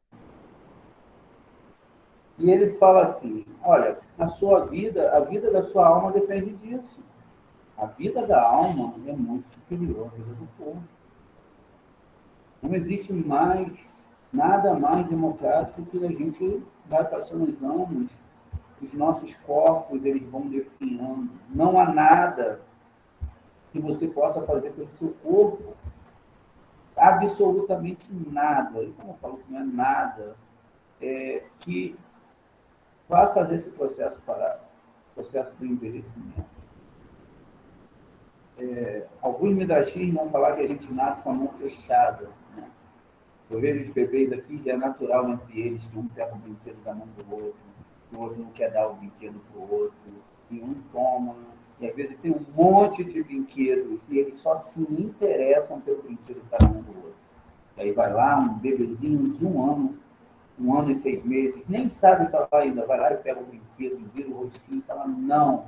E ele fala assim, olha, a sua vida, a vida da sua alma depende disso. A vida da alma é muito superior à vida do corpo. Não existe nada mais democrático que a gente vai passando os anos, os nossos corpos eles vão definhando. Não há nada que você possa fazer pelo seu corpo. Absolutamente nada. E como eu falo que não é nada, que vai fazer esse processo parar, processo do envelhecimento. Alguns midrashim vão falar que a gente nasce com a mão fechada. Né? Eu vejo os bebês aqui, já é natural entre eles, que um pega o brinquedo da mão do outro, o outro não quer dar o brinquedo para o outro, e um toma, e às vezes tem um monte de brinquedos, e eles só se interessam pelo brinquedo que está na mão do outro. E aí vai lá, um bebezinho de 1 ano e 6 meses, nem sabe falar ainda, vai lá e pega o brinquedo, vira o rostinho e fala, não,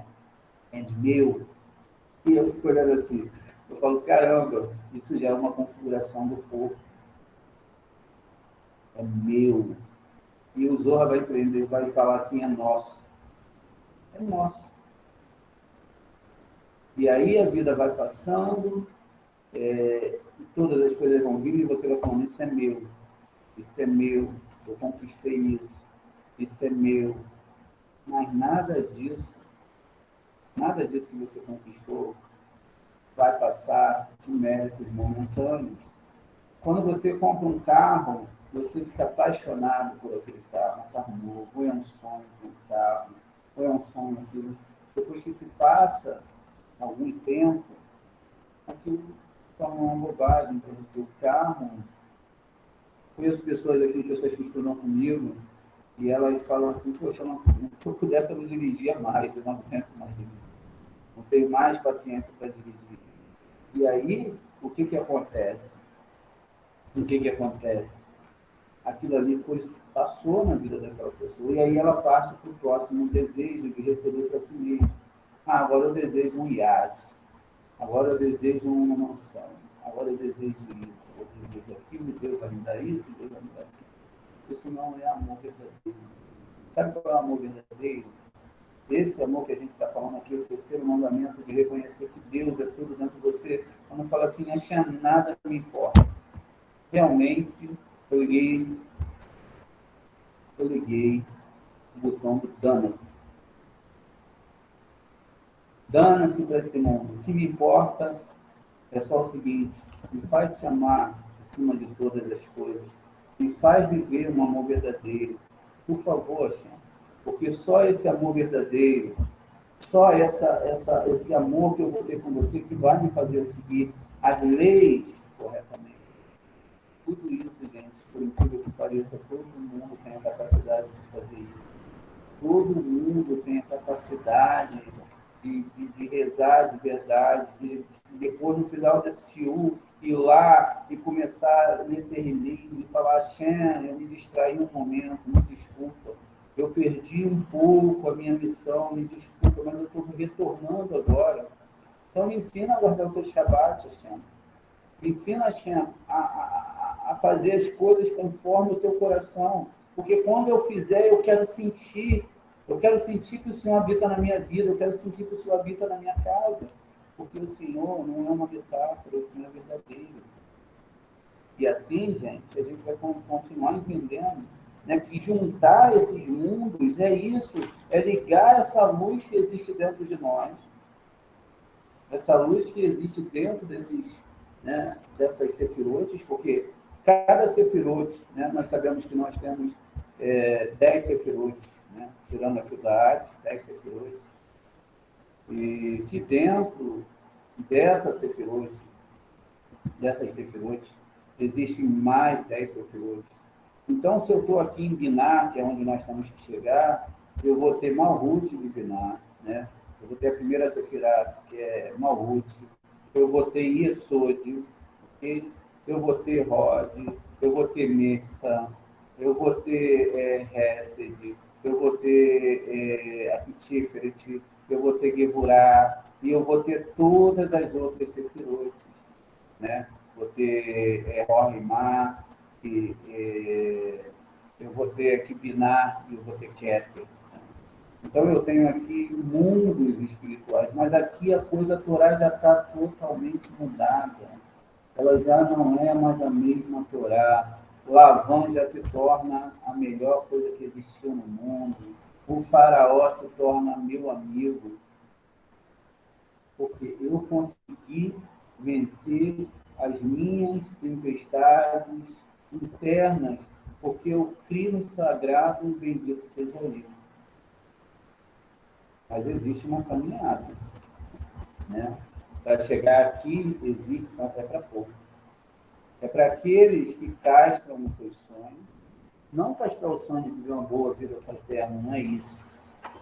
é meu. E eu fico olhando assim, eu falo, caramba, isso já é uma configuração do corpo. É meu. E o Zohar vai prender, vai falar assim, é nosso. É nosso. E aí a vida vai passando, todas as coisas vão vindo e você vai falando, isso é meu. Isso é meu. Eu conquistei isso. Isso é meu. Mas nada disso que você conquistou vai passar de méritos momentâneos. Quando você compra um carro, você fica apaixonado por aquele carro, um carro novo, ou é um sonho de um carro, ou é um sonho aquilo. Depois que se passa algum tempo, aquilo torna uma bobagem para você. O carro, conheço pessoas aqui, pessoas que estudam comigo, e elas falam assim, poxa, se eu pudesse eu não dirigia mais, eu não aguento mais dirigir. Não tenho mais paciência para dirigir. E aí, o que acontece? Aquilo ali passou na vida daquela pessoa, e aí ela parte para o próximo desejo de receber para si mesma. Agora eu desejo um iate. Agora eu desejo uma mansão. Agora eu desejo isso. Eu desejo aquilo, Deus vai me dar isso, Deus vai me dar aquilo. Isso não é amor verdadeiro. Sabe qual é o amor verdadeiro? Esse amor que a gente está falando aqui, o terceiro mandamento de reconhecer que Deus é tudo dentro de você. Quando fala assim, achar nada me importa. Realmente, eu liguei o botão do dana-se. Dana-se para esse mundo. O que me importa é só o seguinte, me faz te amar acima de todas as coisas. Me faz viver um amor verdadeiro. Por favor, Hashem, porque só esse amor verdadeiro, só esse amor que eu vou ter com você que vai me fazer eu seguir as leis corretamente. Tudo isso, gente, por incrível que pareça, todo mundo tem a capacidade de fazer isso. Todo mundo tem a capacidade de rezar de verdade, de depois, no final de assistir ir lá e começar a ler Terrilim e falar, Shem, eu me distraí um momento, me desculpa. Eu perdi um pouco a minha missão, me desculpa, mas eu estou retornando agora. Então, me ensina a guardar o teu Shabbat, Hashem. Me ensina, Hashem, a fazer as coisas conforme o teu coração. Porque quando eu fizer, eu quero sentir que o Senhor habita na minha vida, eu quero sentir que o Senhor habita na minha casa. Porque o Senhor não é uma metáfora, o Senhor é verdadeiro. E assim, gente, a gente vai continuar entendendo, né, que juntar esses mundos é isso, é ligar essa luz que existe dentro de nós, essa luz que existe dentro dessas sefirotes, porque cada sefirote, né, nós sabemos que nós temos 10 sefirotes, né, tirando aqui da arte, 10 sefirotes, e que dentro dessas sefirotes, existem mais 10 sefirotes. Então, se eu estou aqui em Biná, que é onde nós temos que chegar, eu vou ter Malhut de Biná, né? Eu vou ter a primeira Sefirá, que é Malhut, eu vou ter Yesod, okay? Eu vou ter Rod, eu vou ter Metsa, eu vou ter Hesed, eu vou ter Apitiferet, eu vou ter Gevurah, e eu vou ter todas as outras Sefirotes, né? Vou ter Rorimá, eu vou ter aqui Biná e eu vou ter Keter. Então eu tenho aqui mundos espirituais, mas aqui a coisa, a Torá já está totalmente mudada. Ela já não é mais a mesma Torá. Lavan já se torna a melhor coisa que existiu no mundo. O faraó se torna meu amigo. Porque eu consegui vencer as minhas tempestades internas, porque eu crio no sagrado e bendito seja ele. Mas existe uma caminhada, né? Para chegar aqui, existe até para pouco. É para aqueles que castram os seus sonhos, não castrar o sonho de viver uma boa vida fraterna, não é isso.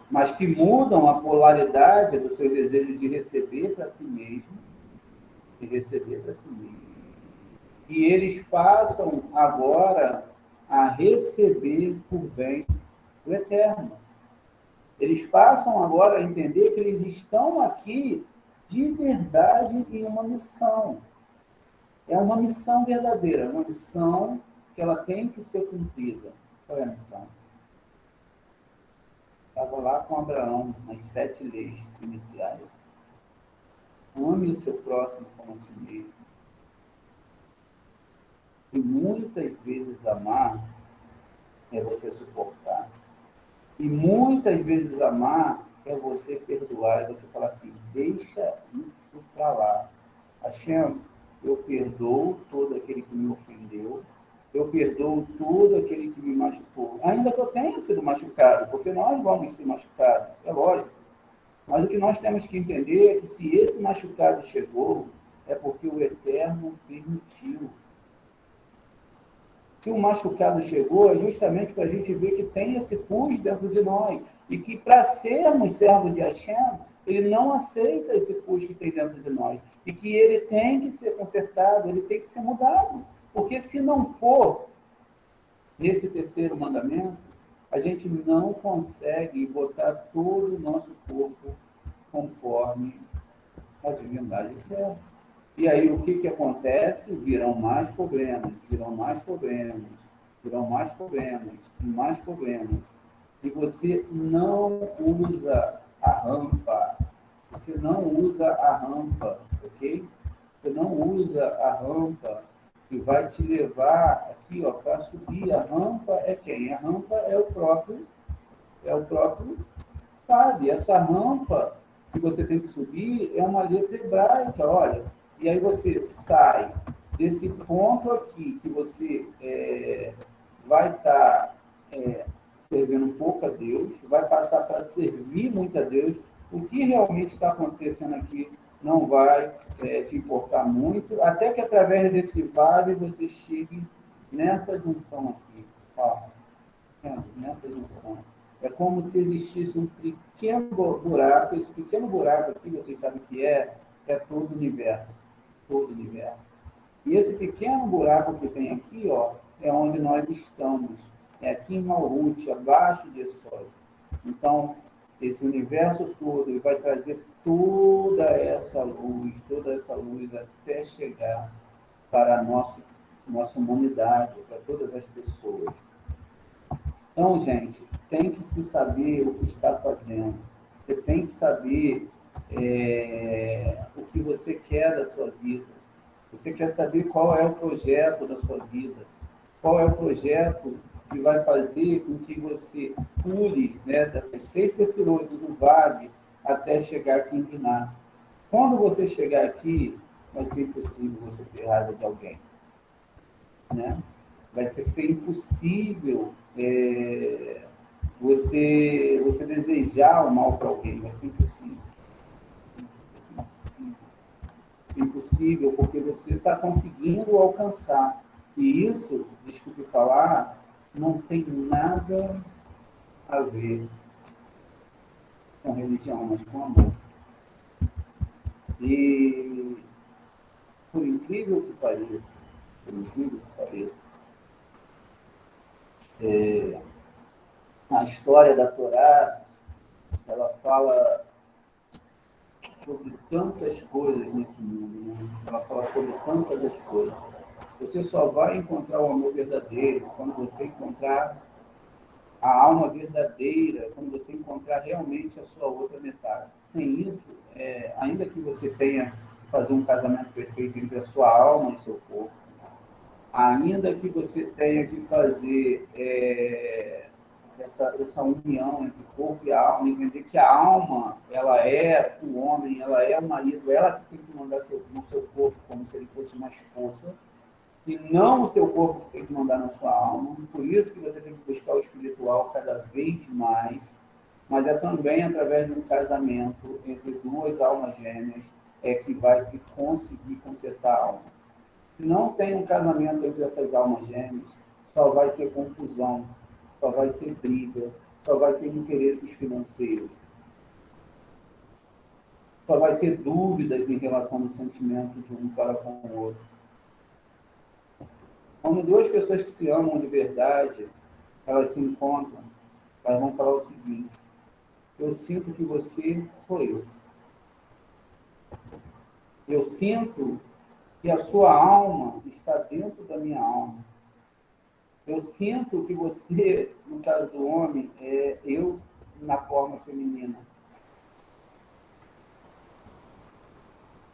Mas que mudam a polaridade do seu desejo de receber para si mesmo, e eles passam agora a receber por bem o eterno. Eles passam agora a entender que eles estão aqui de verdade em uma missão. É uma missão verdadeira, uma missão que ela tem que ser cumprida. Qual é a missão? Estava lá com Abraão, nas 7 leis iniciais. Ame o seu próximo como a si mesmo. E muitas vezes amar é você suportar. E muitas vezes amar é você perdoar, é você falar assim, deixa isso para lá. Hashem, eu perdoo todo aquele que me ofendeu, eu perdoo todo aquele que me machucou. Ainda que eu tenha sido machucado, porque nós vamos ser machucados, é lógico. Mas o que nós temos que entender é que se esse machucado chegou, é porque o Eterno permitiu. Se o machucado chegou, é justamente para a gente ver que tem esse pus dentro de nós. E que para sermos servos de Hashem, ele não aceita esse pus que tem dentro de nós. E que ele tem que ser consertado, ele tem que ser mudado. Porque se não for nesse terceiro mandamento, a gente não consegue botar todo o nosso corpo conforme A divindade quer. E aí o que acontece? Virão mais problemas, virão mais problemas, virão mais problemas, e mais problemas. E você não usa a rampa. Você não usa a rampa, ok? Você não usa a rampa que vai te levar aqui, ó, para subir. A rampa é quem? A rampa é o próprio Padre. Essa rampa que você tem que subir é uma letra hebraica, olha. E aí você sai desse ponto aqui que você vai estar servindo pouco a Deus, vai passar para servir muito a Deus. O que realmente está acontecendo aqui não vai te importar muito, até que através desse vale você chegue nessa junção aqui, ó, nessa junção. É como se existisse um pequeno buraco. Esse pequeno buraco aqui, vocês sabem o que é todo o universo. Todo o universo. E esse pequeno buraco que tem aqui, ó, é onde nós estamos. É aqui em Malhut, abaixo de Sol. Então, esse universo todo ele vai trazer toda essa luz até chegar para a nossa humanidade, para todas as pessoas. Então, gente, tem que se saber o que está fazendo. Você tem que saber o que você quer da sua vida. Você quer saber qual é o projeto da sua vida. Qual é o projeto que vai fazer com que você pule, né, dessas 6 sefirot do vale até chegar aqui em Binah. Quando você chegar aqui, vai ser impossível você ter raiva de alguém. Né? Vai ser impossível você desejar o mal para alguém. Vai ser impossível. Impossível, porque você está conseguindo alcançar. E isso, desculpe falar, não tem nada a ver com religião, mas com amor. E, por incrível que pareça, a história da Torá, ela fala sobre tantas coisas nesse mundo, né? Ela fala sobre tantas as coisas. Você só vai encontrar o amor verdadeiro quando você encontrar a alma verdadeira, quando você encontrar realmente a sua outra metade. Sem isso, ainda que você tenha que fazer um casamento perfeito entre a sua alma e seu corpo, ainda que você tenha que fazer essa união entre o corpo e a alma, entender que a alma, ela é o homem, ela é o marido, ela que tem que mandar no seu corpo como se ele fosse uma esposa, e não o seu corpo que tem que mandar na sua alma. Por isso que você tem que buscar o espiritual cada vez mais, mas é também através de um casamento entre duas almas gêmeas que vai se conseguir consertar a alma. Se não tem um casamento entre essas almas gêmeas, só vai ter confusão, só vai ter briga, só vai ter interesses financeiros, só vai ter dúvidas em relação ao sentimento de um para com o outro. Quando duas pessoas que se amam de verdade, elas se encontram, elas vão falar o seguinte: eu sinto que você sou eu. Eu sinto que a sua alma está dentro da minha alma. Eu sinto que você, no caso do homem, é eu na forma feminina.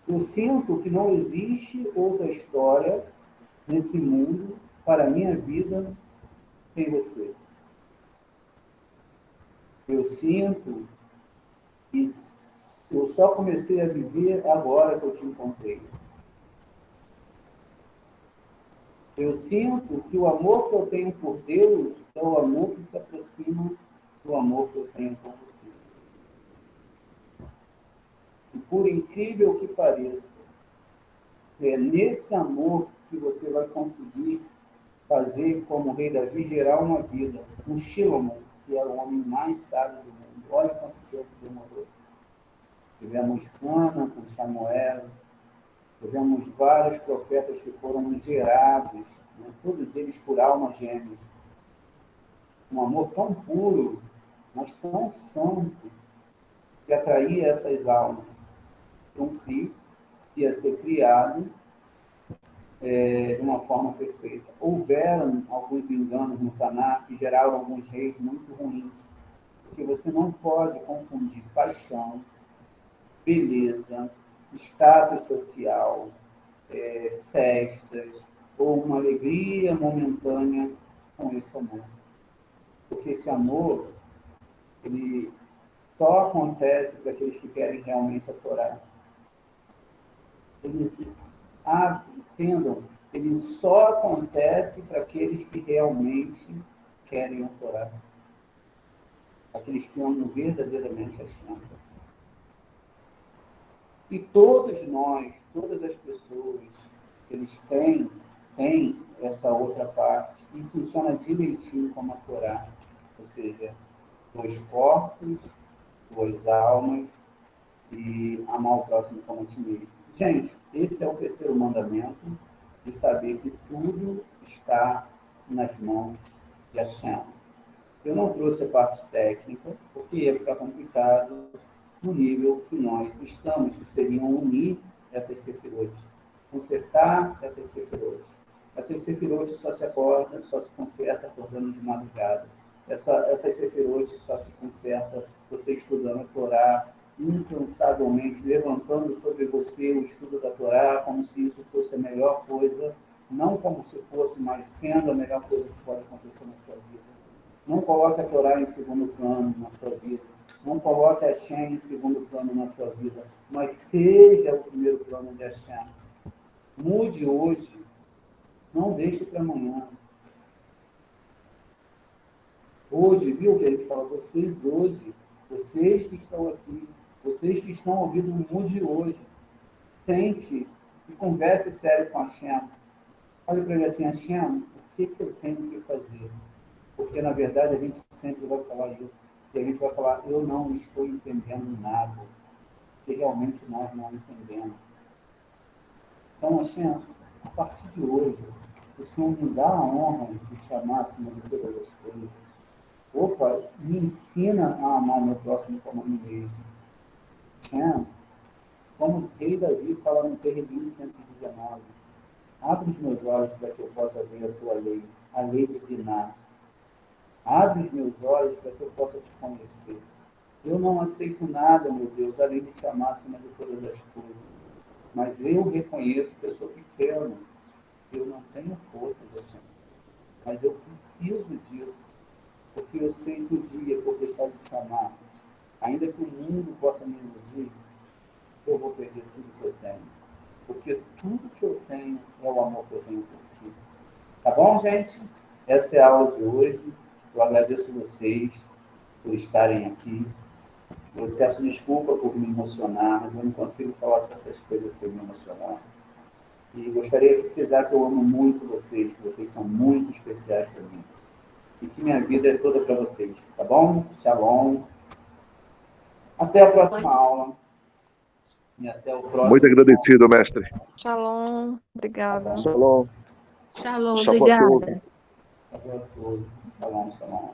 Eu sinto que não existe outra história nesse mundo para a minha vida sem você. Eu sinto que eu só comecei a viver agora que eu te encontrei. Eu sinto que o amor que eu tenho por Deus é o amor que se aproxima do amor que eu tenho por você. E por incrível que pareça, é nesse amor que você vai conseguir fazer, como o rei Davi, gerar uma vida. Um Shlomo, que era o homem mais sábio do mundo. Olha quanto tempo demorou. Tivemos Ana com Samuel, tivemos vários profetas que foram gerados, né, todos eles por almas gêmeas. Um amor tão puro, mas tão santo, que atraía essas almas. um filho que ia ser criado de uma forma perfeita. Houveram alguns enganos no Tanar que geraram alguns reis muito ruins, porque você não pode confundir paixão, beleza, status social, festas, ou uma alegria momentânea com esse amor. Porque esse amor, ele só acontece para aqueles que querem realmente adorar. Entendam, ele só acontece para aqueles que realmente querem adorar. Aqueles que amam verdadeiramente a Shem. E todos nós, todas as pessoas, eles têm essa outra parte e funciona direitinho como a Torá. Ou seja, 2 corpos, 2 almas e amar o próximo como a ti mesmo. Gente, esse é o terceiro mandamento, de saber que tudo está nas mãos de Hashem. Eu não trouxe a parte técnica, porque ia ficar complicado no nível que nós estamos, que seriam unir essas sefirot, consertar essas sefirot. Essas sefirot só se acordam, só se conserta acordando de madrugada. Essas sefirot só se conserta você estudando a Torá, incansavelmente, levantando sobre você o estudo da Torá, como se isso fosse a melhor coisa, não como se fosse, mas sendo a melhor coisa que pode acontecer na sua vida. Não coloque a Torá em segundo plano na sua vida. Não coloque a Hashem em segundo plano na sua vida, mas seja o primeiro plano de Hashem. Mude hoje, não deixe para amanhã. Hoje, viu o que ele fala? Vocês hoje, vocês que estão aqui, vocês que estão ouvindo, mude hoje. Sente e converse sério com a Hashem. Olhe para ele assim, Hashem, o que eu tenho que fazer? Porque, na verdade, a gente sempre vai falar isso. E a gente vai falar, eu não estou entendendo nada. Porque realmente nós não entendemos. Então, Hashem, a partir de hoje, o Senhor me dá a honra de te amar acima de todas as coisas. Opa, me ensina a amar o meu próximo como a mim mesmo. Hashem, como o rei Davi fala no Terrilim 119, abre os meus olhos para que eu possa ver a tua lei, a lei de Diná. Abre os meus olhos para que eu possa te conhecer. Eu não aceito nada, meu Deus, além de te amar acima de todas as coisas. Mas eu reconheço que eu sou pequeno. Eu não tenho força, Senhor. Mas eu preciso disso. Porque eu sei que o dia que eu deixar de te amar, ainda que o mundo possa me iludir, eu vou perder tudo que eu tenho. Porque tudo que eu tenho é o amor que eu tenho por ti. Tá bom, gente? Essa é a aula de hoje. Eu agradeço vocês por estarem aqui. Eu peço desculpa por me emocionar, mas eu não consigo falar essas coisas sem me emocionar. E gostaria de dizer que eu amo muito vocês, que vocês são muito especiais para mim. E que minha vida é toda para vocês, tá bom? Shalom. Até a próxima aula. E até o próximo. Muito agradecido, mestre. Shalom. Obrigada. Shalom. Shalom, Shavuot obrigada. Shalom. Shalom.